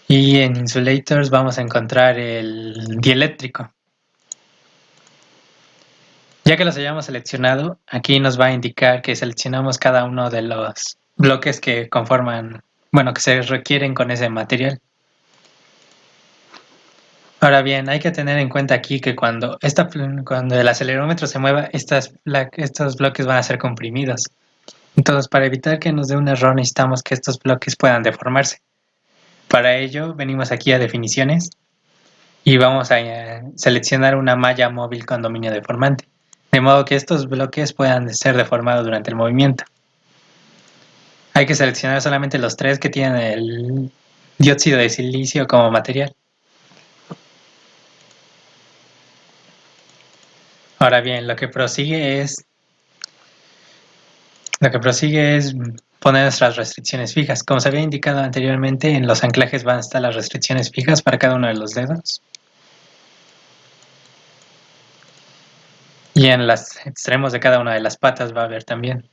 Y en insulators vamos a encontrar el dieléctrico. Ya que los hayamos seleccionado, aquí nos va a indicar que seleccionamos cada uno de los bloques que que se requieren con ese material. Ahora bien, hay que tener en cuenta aquí que cuando el acelerómetro se mueva, estos bloques van a ser comprimidos. Entonces, para evitar que nos dé un error, necesitamos que estos bloques puedan deformarse. Para ello, venimos aquí a definiciones y vamos a seleccionar una malla móvil con dominio deformante, de modo que estos bloques puedan ser deformados durante el movimiento. Hay que seleccionar solamente los 3 que tienen el dióxido de silicio como material. Ahora bien, lo que prosigue es poner nuestras restricciones fijas. Como se había indicado anteriormente, en los anclajes van a estar las restricciones fijas para cada uno de los dedos. Y en los extremos de cada una de las patas va a haber también.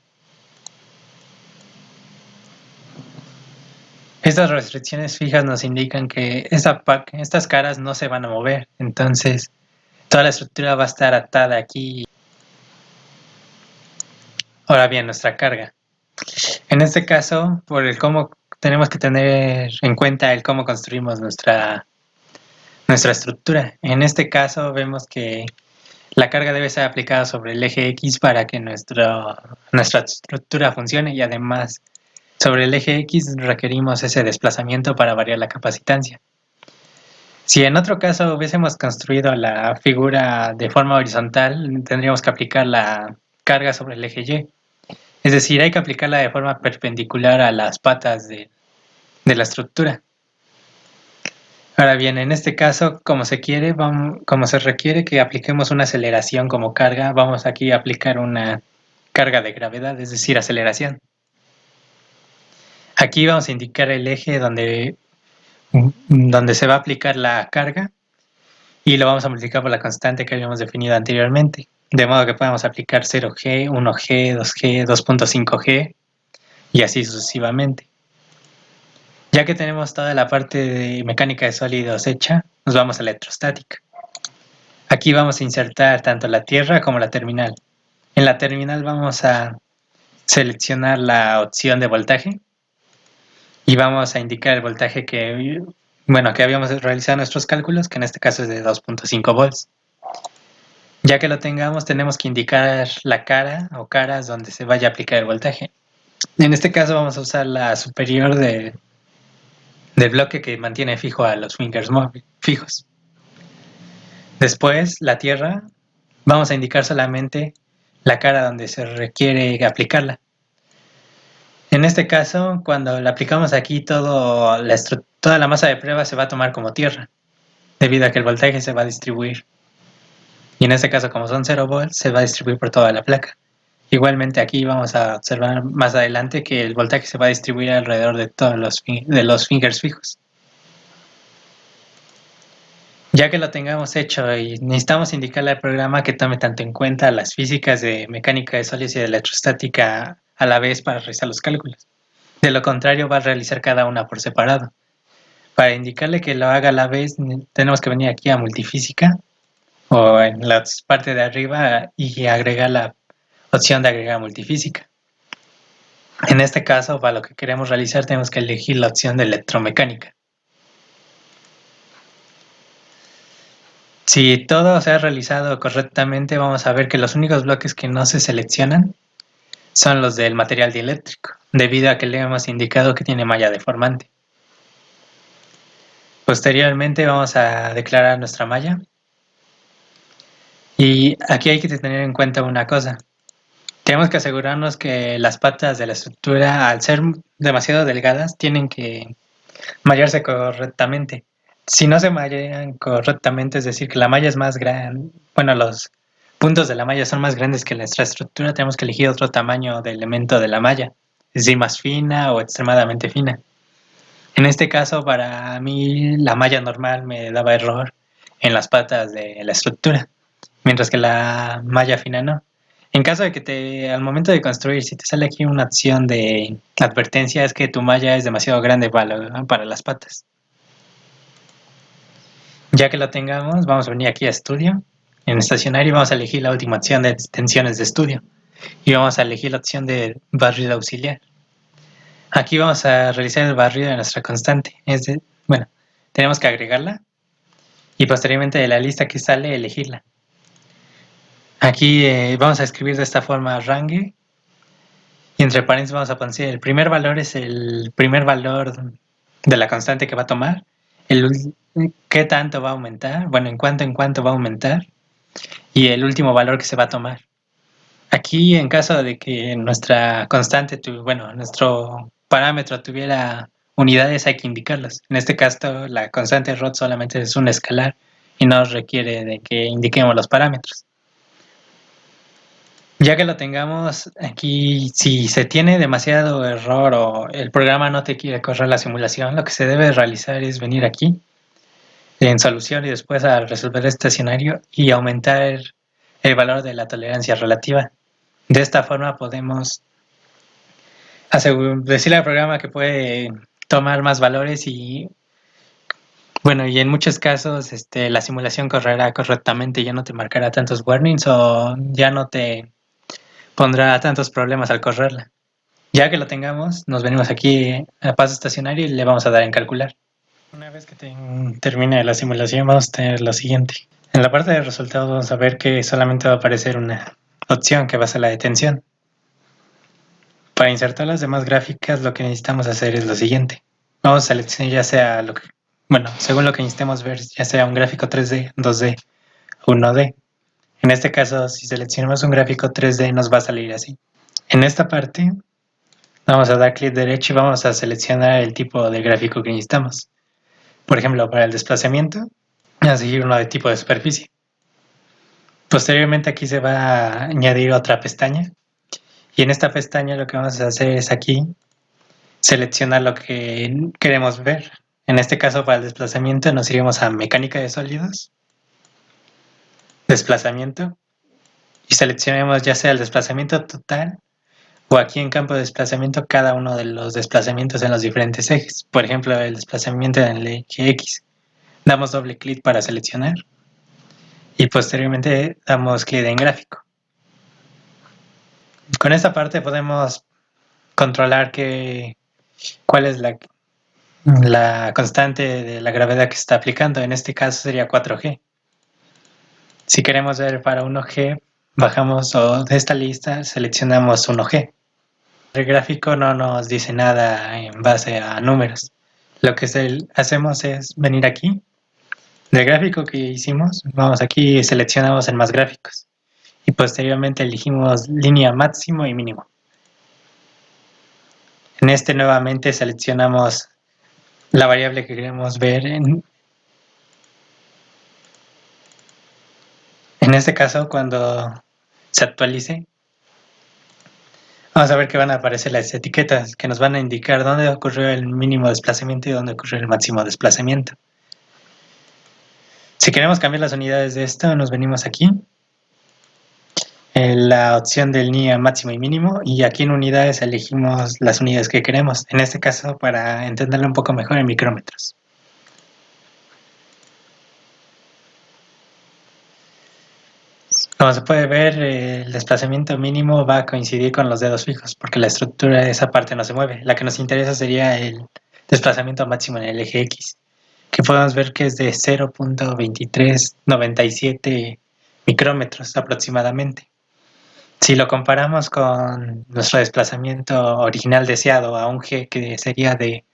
Estas restricciones fijas nos indican que estas caras no se van a mover. Entonces, toda la estructura va a estar atada aquí. Ahora bien, nuestra carga. En este caso, por el cómo tenemos que tener en cuenta el cómo construimos nuestra estructura. En este caso vemos que la carga debe ser aplicada sobre el eje X para que nuestra estructura funcione, y además sobre el eje X requerimos ese desplazamiento para variar la capacitancia. Si en otro caso hubiésemos construido la figura de forma horizontal, tendríamos que aplicar la carga sobre el eje Y. Es decir, hay que aplicarla de forma perpendicular a las patas de la estructura. Ahora bien, en este caso, como se requiere que apliquemos una aceleración como carga, vamos aquí a aplicar una carga de gravedad, es decir, aceleración. Aquí vamos a indicar el eje donde donde se va a aplicar la carga y lo vamos a multiplicar por la constante que habíamos definido anteriormente. De modo que podemos aplicar 0G, 1G, 2G, 2.5G y así sucesivamente. Ya que tenemos toda la parte de mecánica de sólidos hecha, nos vamos a electrostática. Aquí vamos a insertar tanto la tierra como la terminal. En la terminal vamos a seleccionar la opción de voltaje y vamos a indicar el voltaje que habíamos realizado nuestros cálculos, que en este caso es de 2.5 volts. Ya que lo tengamos, tenemos que indicar la cara o caras donde se vaya a aplicar el voltaje. En este caso vamos a usar la superior del bloque que mantiene fijo a los fingers fijos. Después, la tierra, vamos a indicar solamente la cara donde se requiere aplicarla. En este caso, cuando la aplicamos aquí, toda la masa de prueba se va a tomar como tierra, debido a que el voltaje se va a distribuir. Y en este caso, como son 0 volts, se va a distribuir por toda la placa. Igualmente aquí vamos a observar más adelante que el voltaje se va a distribuir alrededor de todos los fingers fijos. Ya que lo tengamos hecho y necesitamos indicarle al programa que tome tanto en cuenta las físicas de mecánica de sólidos y de electrostática a la vez para realizar los cálculos. De lo contrario, va a realizar cada una por separado. Para indicarle que lo haga a la vez, tenemos que venir aquí a multifísica o en la parte de arriba y agregar la opción de agregar multifísica. En este caso, para lo que queremos realizar, tenemos que elegir la opción de electromecánica. Si todo se ha realizado correctamente, vamos a ver que los únicos bloques que no se seleccionan son los del material dieléctrico, debido a que le hemos indicado que tiene malla deformante. Posteriormente vamos a declarar nuestra malla. Y aquí hay que tener en cuenta una cosa. Tenemos que asegurarnos que las patas de la estructura, al ser demasiado delgadas, tienen que mallarse correctamente. Si no se mallan correctamente, es decir, que la malla es más grande, los puntos de la malla son más grandes que nuestra estructura, tenemos que elegir otro tamaño de elemento de la malla, es decir, más fina o extremadamente fina. En este caso, para mí, la malla normal me daba error en las patas de la estructura, mientras que la malla fina no. En caso de que al momento de construir, si te sale aquí una opción de advertencia, es que tu malla es demasiado grande para las patas. Ya que lo tengamos, vamos a venir aquí a estudio. En estacionario vamos a elegir la última opción de extensiones de estudio. Y vamos a elegir la opción de barrido auxiliar. Aquí vamos a realizar el barrido de nuestra constante. Tenemos que agregarla. Y posteriormente de la lista que sale, elegirla. Aquí vamos a escribir de esta forma range. Y entre paréntesis vamos a poner el primer valor es el primer valor de la constante que va a tomar. ¿Qué tanto va a aumentar? En cuánto va a aumentar. Y el último valor que se va a tomar. Aquí, en caso de que nuestra constante, nuestro parámetro tuviera unidades, hay que indicarlas. En este caso, la constante Rho solamente es un escalar y no requiere de que indiquemos los parámetros. Ya que lo tengamos aquí, si se tiene demasiado error o el programa no te quiere correr la simulación, lo que se debe realizar es venir aquí en solución y después a resolver este escenario y aumentar el valor de la tolerancia relativa. De esta forma podemos decirle al programa que puede tomar más valores y en muchos casos la simulación correrá correctamente y ya no te marcará tantos warnings o ya no te pondrá tantos problemas al correrla. Ya que lo tengamos, nos venimos aquí a paso estacionario y le vamos a dar en calcular. Una vez que termine la simulación, vamos a tener lo siguiente. En la parte de resultados vamos a ver que solamente va a aparecer una opción que va a ser la de tensión. Para insertar las demás gráficas, lo que necesitamos hacer es lo siguiente. Vamos a seleccionar ya sea según lo que necesitemos ver, ya sea un gráfico 3D, 2D o 1D. En este caso, si seleccionamos un gráfico 3D, nos va a salir así. En esta parte, vamos a dar clic derecho y vamos a seleccionar el tipo de gráfico que necesitamos. Por ejemplo, para el desplazamiento, vamos a seguir uno de tipo de superficie. Posteriormente aquí se va a añadir otra pestaña. Y en esta pestaña lo que vamos a hacer es aquí seleccionar lo que queremos ver. En este caso, para el desplazamiento, nos iríamos a mecánica de sólidos, desplazamiento, y seleccionemos ya sea el desplazamiento total o aquí en campo de desplazamiento cada uno de los desplazamientos en los diferentes ejes. Por ejemplo, el desplazamiento en el eje X. Damos doble clic para seleccionar y posteriormente damos clic en gráfico. Con esta parte podemos controlar cuál es la constante de la gravedad que se está aplicando. En este caso sería 4G. Si queremos ver para 1G, bajamos o de esta lista seleccionamos 1G. El gráfico no nos dice nada en base a números. Lo que hacemos es venir aquí, del gráfico que hicimos, vamos aquí y seleccionamos en más gráficos. Y posteriormente elegimos línea máximo y mínimo. En este nuevamente seleccionamos la variable que queremos ver. En este caso, cuando se actualice, vamos a ver que van a aparecer las etiquetas que nos van a indicar dónde ocurrió el mínimo desplazamiento y dónde ocurrió el máximo desplazamiento. Si queremos cambiar las unidades de esto, nos venimos aquí, en la opción del línea máximo y mínimo, y aquí en unidades elegimos las unidades que queremos. En este caso, para entenderlo un poco mejor, en micrómetros. Como se puede ver, el desplazamiento mínimo va a coincidir con los dedos fijos, porque la estructura de esa parte no se mueve. La que nos interesa sería el desplazamiento máximo en el eje X, que podemos ver que es de 0.2397 micrómetros aproximadamente. Si lo comparamos con nuestro desplazamiento original deseado a un G que sería de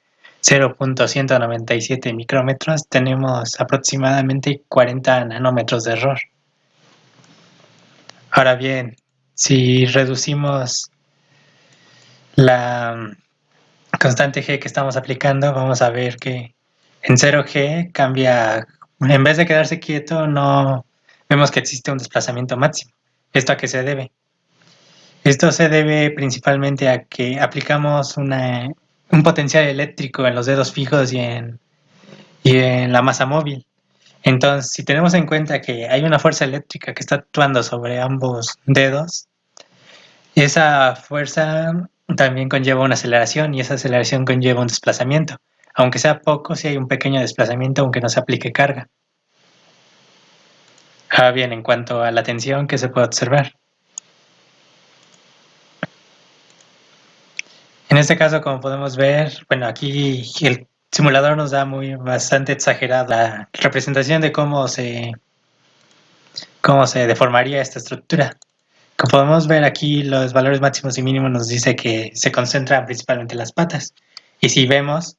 0.197 micrómetros, tenemos aproximadamente 40 nanómetros de error. Ahora bien, si reducimos la constante G que estamos aplicando, vamos a ver que en 0G cambia, en vez de quedarse quieto, no vemos que existe un desplazamiento máximo. ¿Esto a qué se debe? Esto se debe principalmente a que aplicamos un potencial eléctrico en los dedos fijos y en la masa móvil. Entonces, si tenemos en cuenta que hay una fuerza eléctrica que está actuando sobre ambos dedos, esa fuerza también conlleva una aceleración y esa aceleración conlleva un desplazamiento. Aunque sea poco, sí hay un pequeño desplazamiento aunque no se aplique carga. Ahora bien, en cuanto a la tensión que se puede observar. En este caso, como podemos ver, bueno, aquí el simulador nos da bastante exagerada la representación de cómo se deformaría esta estructura. Como podemos ver aquí, los valores máximos y mínimos nos dice que se concentran principalmente en las patas. Y si vemos,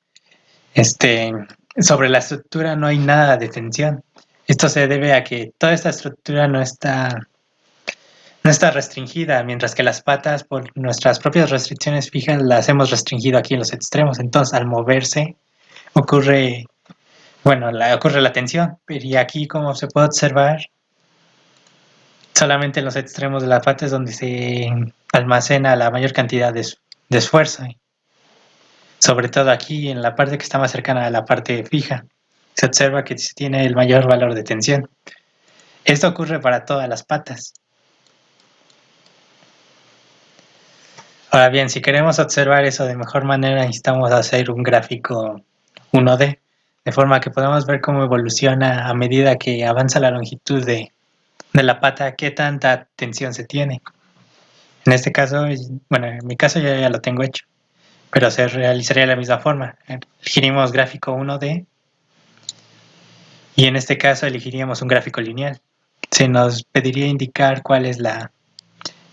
sobre la estructura no hay nada de tensión. Esto se debe a que toda esta estructura no está restringida, mientras que las patas, por nuestras propias restricciones fijas, las hemos restringido aquí en los extremos. Entonces, al moverse, ocurre la tensión. Y aquí, como se puede observar, solamente en los extremos de la pata es donde se almacena la mayor cantidad de esfuerzo. Sobre todo aquí, en la parte que está más cercana a la parte fija, se observa que se tiene el mayor valor de tensión. Esto ocurre para todas las patas. Ahora bien, si queremos observar eso de mejor manera, necesitamos hacer un gráfico 1D, de forma que podamos ver cómo evoluciona a medida que avanza la longitud de la pata, qué tanta tensión se tiene. En este caso, bueno, en mi caso yo ya lo tengo hecho, pero se realizaría de la misma forma. Elegiríamos gráfico 1D y en este caso elegiríamos un gráfico lineal. Se nos pediría indicar cuál es la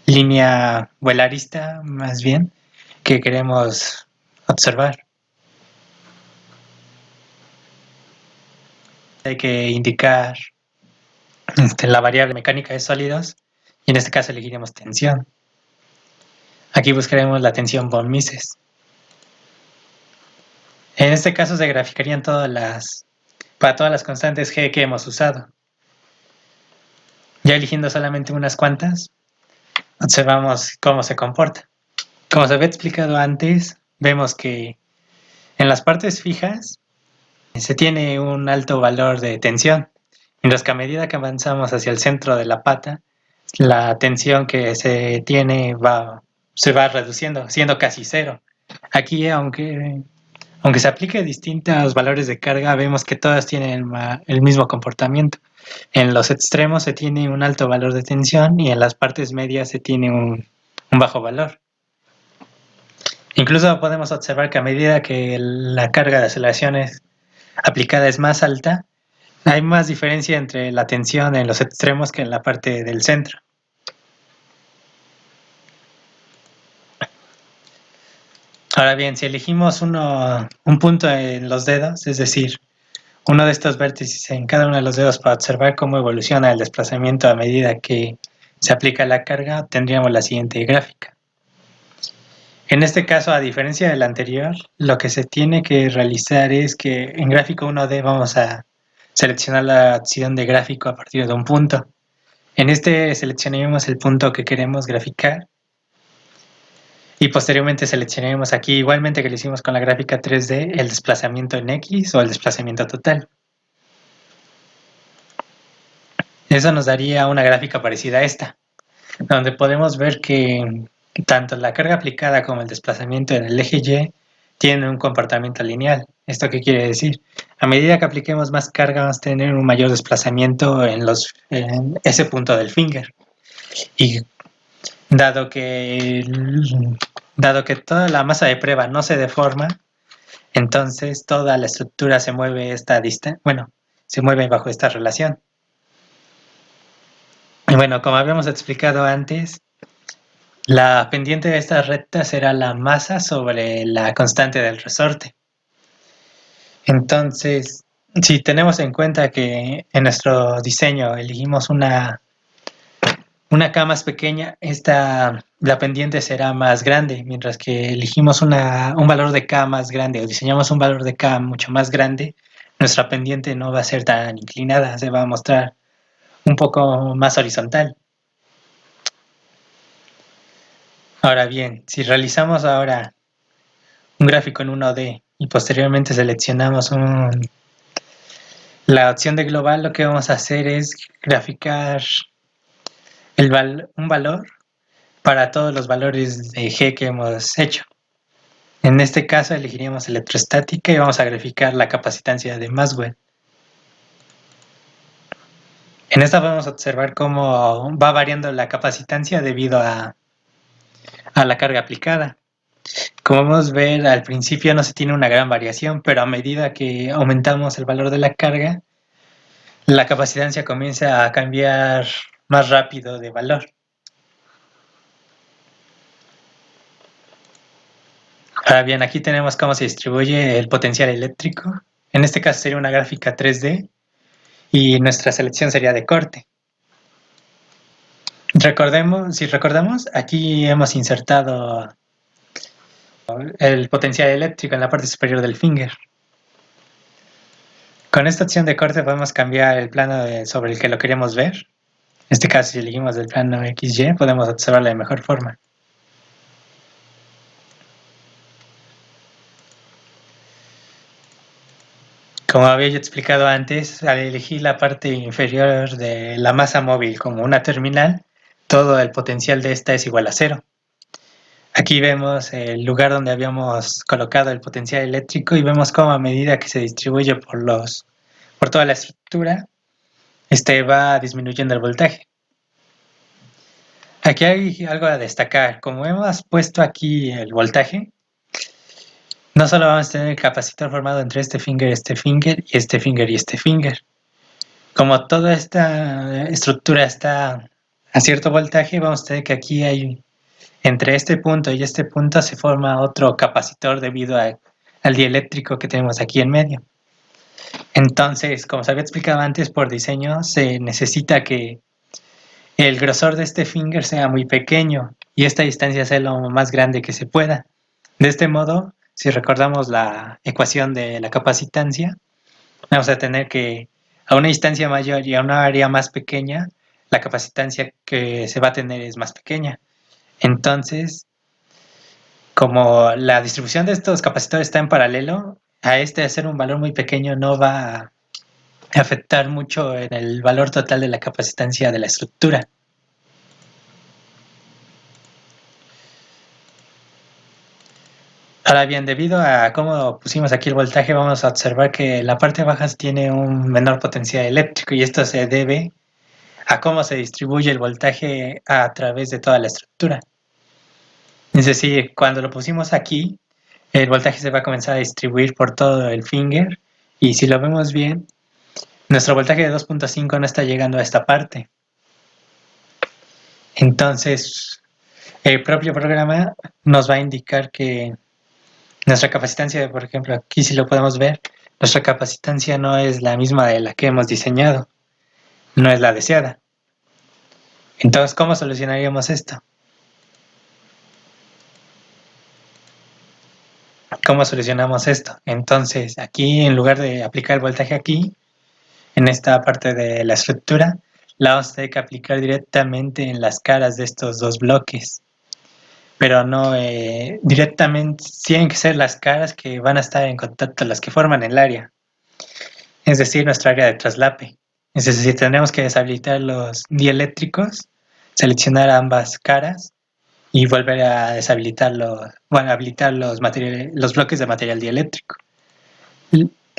línea o el arista, más bien, que queremos observar. Hay que indicar la variable mecánica de sólidos y en este caso elegiremos tensión. Aquí buscaremos la tensión von Mises. En este caso se graficarían para todas las constantes G que hemos usado. Ya eligiendo solamente unas cuantas, observamos cómo se comporta. Como se había explicado antes, vemos que en las partes fijas se tiene un alto valor de tensión, mientras que a medida que avanzamos hacia el centro de la pata, la tensión que se tiene se va reduciendo, siendo casi cero. Aquí, aunque se aplique distintos valores de carga, vemos que todas tienen el mismo comportamiento. En los extremos se tiene un alto valor de tensión y en las partes medias se tiene un bajo valor. Incluso podemos observar que a medida que la carga de aceleración aplicada es más alta, hay más diferencia entre la tensión en los extremos que en la parte del centro. Ahora bien, si elegimos un punto en los dedos, es decir, uno de estos vértices en cada uno de los dedos para observar cómo evoluciona el desplazamiento a medida que se aplica la carga, tendríamos la siguiente gráfica. En este caso, a diferencia del anterior, lo que se tiene que realizar es que en gráfico 1D vamos a seleccionar la opción de gráfico a partir de un punto. En este seleccionaremos el punto que queremos graficar y posteriormente seleccionaremos aquí, igualmente que lo hicimos con la gráfica 3D, el desplazamiento en X o el desplazamiento total. Eso nos daría una gráfica parecida a esta, donde podemos ver que tanto la carga aplicada como el desplazamiento en el eje Y tienen un comportamiento lineal. ¿Esto qué quiere decir? A medida que apliquemos más carga vamos a tener un mayor desplazamiento en ese punto del finger. Y dado que toda la masa de prueba no se deforma, entonces toda la estructura se mueve se mueve bajo esta relación. Y bueno, como habíamos explicado antes, la pendiente de esta recta será la masa sobre la constante del resorte. Entonces, si tenemos en cuenta que en nuestro diseño elegimos una K más pequeña, la pendiente será más grande, mientras que elegimos un valor de K más grande o diseñamos un valor de K mucho más grande, nuestra pendiente no va a ser tan inclinada, se va a mostrar un poco más horizontal. Ahora bien, si realizamos ahora un gráfico en 1D y posteriormente seleccionamos la opción de global, lo que vamos a hacer es graficar un valor para todos los valores de G que hemos hecho. En este caso elegiríamos electrostática y vamos a graficar la capacitancia de Maxwell. En esta podemos observar cómo va variando la capacitancia debido a la carga aplicada. Como podemos ver, al principio no se tiene una gran variación, pero a medida que aumentamos el valor de la carga, la capacitancia comienza a cambiar más rápido de valor. Ahora bien, aquí tenemos cómo se distribuye el potencial eléctrico. En este caso sería una gráfica 3D y nuestra selección sería de corte. Si recordamos, aquí hemos insertado el potencial eléctrico en la parte superior del finger. Con esta opción de corte podemos cambiar el plano sobre el que lo queremos ver. En este caso, si elegimos el plano XY, podemos observarlo de mejor forma. Como había yo explicado antes, al elegir la parte inferior de la masa móvil como una terminal, todo el potencial de esta es igual a 0. Aquí vemos el lugar donde habíamos colocado el potencial eléctrico y vemos cómo a medida que se distribuye por toda la estructura, va disminuyendo el voltaje. Aquí hay algo a destacar. Como hemos puesto aquí el voltaje, no solo vamos a tener el capacitor formado entre este finger y este finger y este finger. Como toda esta estructura está a cierto voltaje, vamos a tener que aquí entre este punto y este punto se forma otro capacitor debido al dieléctrico que tenemos aquí en medio. Entonces, como se había explicado antes, por diseño se necesita que el grosor de este finger sea muy pequeño y esta distancia sea lo más grande que se pueda. De este modo, si recordamos la ecuación de la capacitancia, vamos a tener que a una distancia mayor y a una área más pequeña, la capacitancia que se va a tener es más pequeña. Entonces, como la distribución de estos capacitores está en paralelo, a este hacer un valor muy pequeño no va a afectar mucho en el valor total de la capacitancia de la estructura. Ahora bien, debido a cómo pusimos aquí el voltaje, vamos a observar que la parte baja tiene un menor potencial eléctrico y esto se debe a cómo se distribuye el voltaje a través de toda la estructura. Es decir, cuando lo pusimos aquí, el voltaje se va a comenzar a distribuir por todo el finger y si lo vemos bien, nuestro voltaje de 2.5 no está llegando a esta parte. Entonces, el propio programa nos va a indicar que nuestra capacitancia, por ejemplo, aquí si lo podemos ver, nuestra capacitancia no es la misma de la que hemos diseñado, no es la deseada. Entonces, ¿cómo solucionaríamos esto? ¿Cómo solucionamos esto? Entonces, aquí en lugar de aplicar el voltaje aquí, en esta parte de la estructura, la vamos a tener que aplicar directamente en las caras de estos dos bloques. Pero no directamente, tienen que ser las caras que van a estar en contacto, las que forman el área, es decir, nuestra área de traslape. Es decir, tendremos que deshabilitar los dieléctricos, seleccionar ambas caras y volver a habilitar los bloques de material dieléctrico.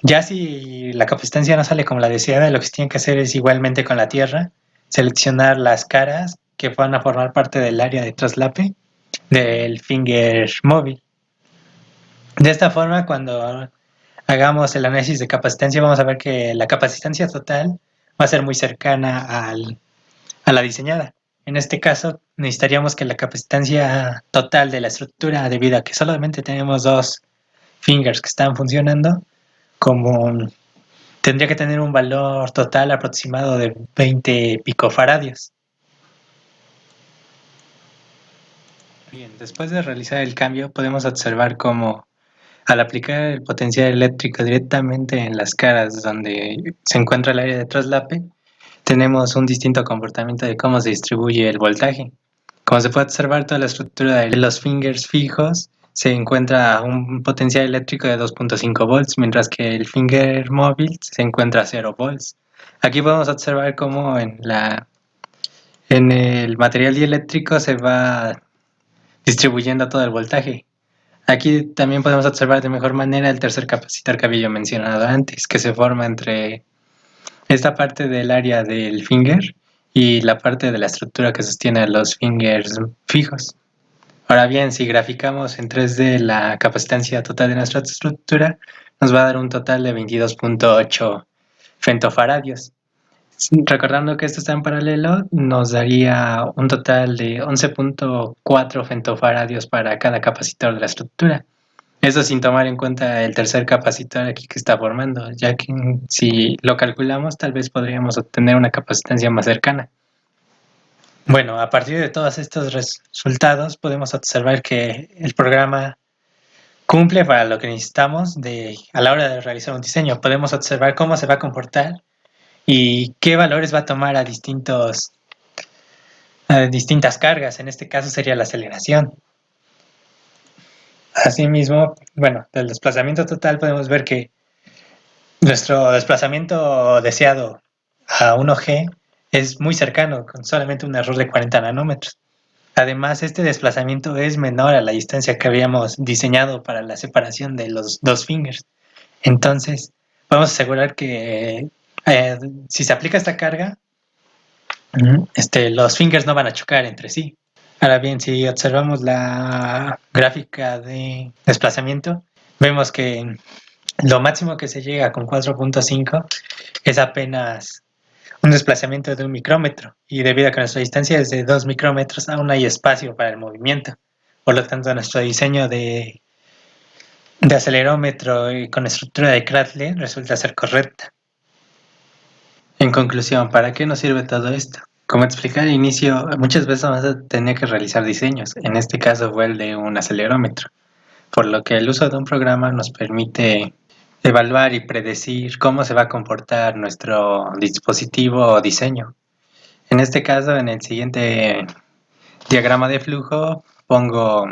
Ya si la capacitancia no sale como la deseada, lo que se tiene que hacer es igualmente con la tierra, seleccionar las caras que van a formar parte del área de traslape del finger móvil. De esta forma, cuando hagamos el análisis de capacitancia, vamos a ver que la capacitancia total va a ser muy cercana a la diseñada. En este caso, necesitaríamos que la capacitancia total de la estructura, debido a que solamente tenemos dos fingers que están funcionando, como tendría que tener un valor total aproximado de 20 picofaradios. Bien, después de realizar el cambio, podemos observar cómo al aplicar el potencial eléctrico directamente en las caras donde se encuentra el área de traslape, tenemos un distinto comportamiento de cómo se distribuye el voltaje. Como se puede observar, toda la estructura de los fingers fijos se encuentra a un potencial eléctrico de 2.5 volts, mientras que el finger móvil se encuentra a 0 volts. Aquí podemos observar cómo en el material dieléctrico se va distribuyendo todo el voltaje. Aquí también podemos observar de mejor manera el tercer capacitor que había mencionado antes, que se forma entre esta parte del área del finger y la parte de la estructura que sostiene a los fingers fijos. Ahora bien, si graficamos en 3D la capacitancia total de nuestra estructura, nos va a dar un total de 22.8 femtofaradios. Recordando que esto está en paralelo, nos daría un total de 11.4 femtofaradios para cada capacitor de la estructura. Eso sin tomar en cuenta el tercer capacitor aquí que está formando, ya que si lo calculamos tal vez podríamos obtener una capacitancia más cercana. Bueno, a partir de todos estos resultados podemos observar que el programa cumple para lo que necesitamos a la hora de realizar un diseño. Podemos observar cómo se va a comportar y qué valores va a tomar a distintas cargas. En este caso sería la aceleración. Asimismo, bueno, del desplazamiento total podemos ver que nuestro desplazamiento deseado a 1G es muy cercano, con solamente un error de 40 nanómetros. Además, este desplazamiento es menor a la distancia que habíamos diseñado para la separación de los dos fingers. Entonces, podemos asegurar que si se aplica esta carga, los fingers no van a chocar entre sí. Ahora bien, si observamos la gráfica de desplazamiento, vemos que lo máximo que se llega con 4.5 es apenas un desplazamiento de 1 micrómetro y debido a que nuestra distancia es de 2 micrómetros aún hay espacio para el movimiento. Por lo tanto, nuestro diseño de acelerómetro y con estructura de Cradle resulta ser correcta. En conclusión, ¿para qué nos sirve todo esto? Como expliqué al inicio, muchas veces vamos a tener que realizar diseños. En este caso fue el de un acelerómetro, por lo que el uso de un programa nos permite evaluar y predecir cómo se va a comportar nuestro dispositivo o diseño. En este caso, en el siguiente diagrama de flujo, pongo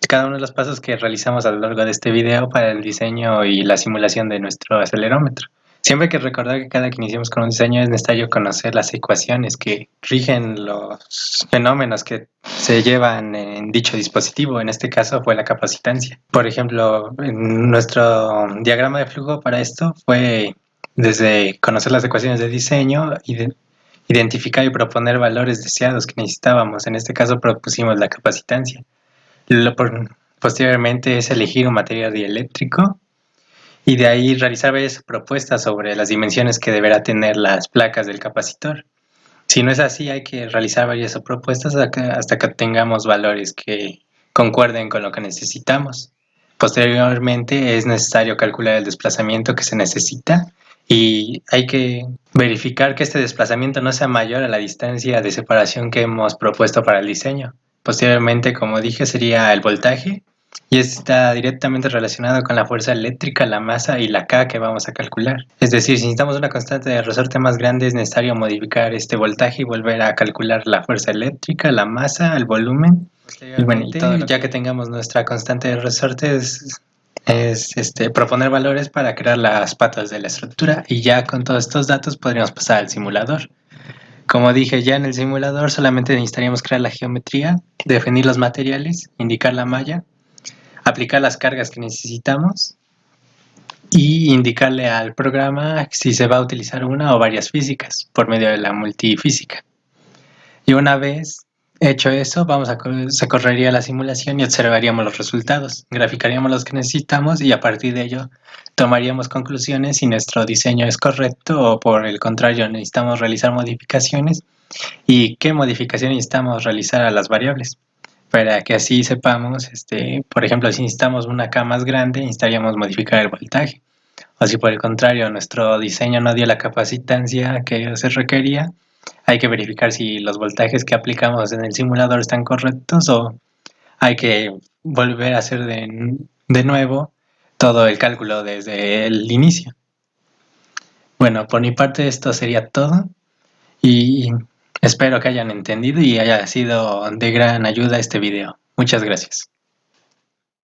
cada uno de los pasos que realizamos a lo largo de este video para el diseño y la simulación de nuestro acelerómetro. Siempre hay que recordar que cada que iniciemos con un diseño es necesario conocer las ecuaciones que rigen los fenómenos que se llevan en dicho dispositivo. En este caso fue la capacitancia. Por ejemplo, en nuestro diagrama de flujo para esto fue desde conocer las ecuaciones de diseño y identificar y proponer valores deseados que necesitábamos. En este caso propusimos la capacitancia. Posteriormente es elegir un material dieléctrico y de ahí realizar varias propuestas sobre las dimensiones que deberá tener las placas del capacitor. Si no es así, hay que realizar varias propuestas hasta que tengamos valores que concuerden con lo que necesitamos. Posteriormente es necesario calcular el desplazamiento que se necesita y hay que verificar que este desplazamiento no sea mayor a la distancia de separación que hemos propuesto para el diseño. Posteriormente, como dije, sería el voltaje y está directamente relacionado con la fuerza eléctrica, la masa y la K que vamos a calcular. Es decir, si necesitamos una constante de resorte más grande, es necesario modificar este voltaje y volver a calcular la fuerza eléctrica, la masa, el volumen. Y bueno, ya que tengamos nuestra constante de resorte, proponer valores para crear las patas de la estructura y ya con todos estos datos podríamos pasar al simulador. Como dije, ya en el simulador solamente necesitaríamos crear la geometría, definir los materiales, indicar la malla, aplicar las cargas que necesitamos y indicarle al programa si se va a utilizar una o varias físicas por medio de la multifísica. Y una vez hecho eso, se correría la simulación y observaríamos los resultados, graficaríamos los que necesitamos y a partir de ello tomaríamos conclusiones si nuestro diseño es correcto o por el contrario necesitamos realizar modificaciones y qué modificaciones necesitamos realizar a las variables. Para que así sepamos, por ejemplo, si necesitamos una K más grande, necesitaríamos modificar el voltaje. O si por el contrario nuestro diseño no dio la capacitancia que se requería, hay que verificar si los voltajes que aplicamos en el simulador están correctos o hay que volver a hacer de nuevo todo el cálculo desde el inicio. Bueno, por mi parte esto sería todo y espero que hayan entendido y haya sido de gran ayuda este video. Muchas gracias.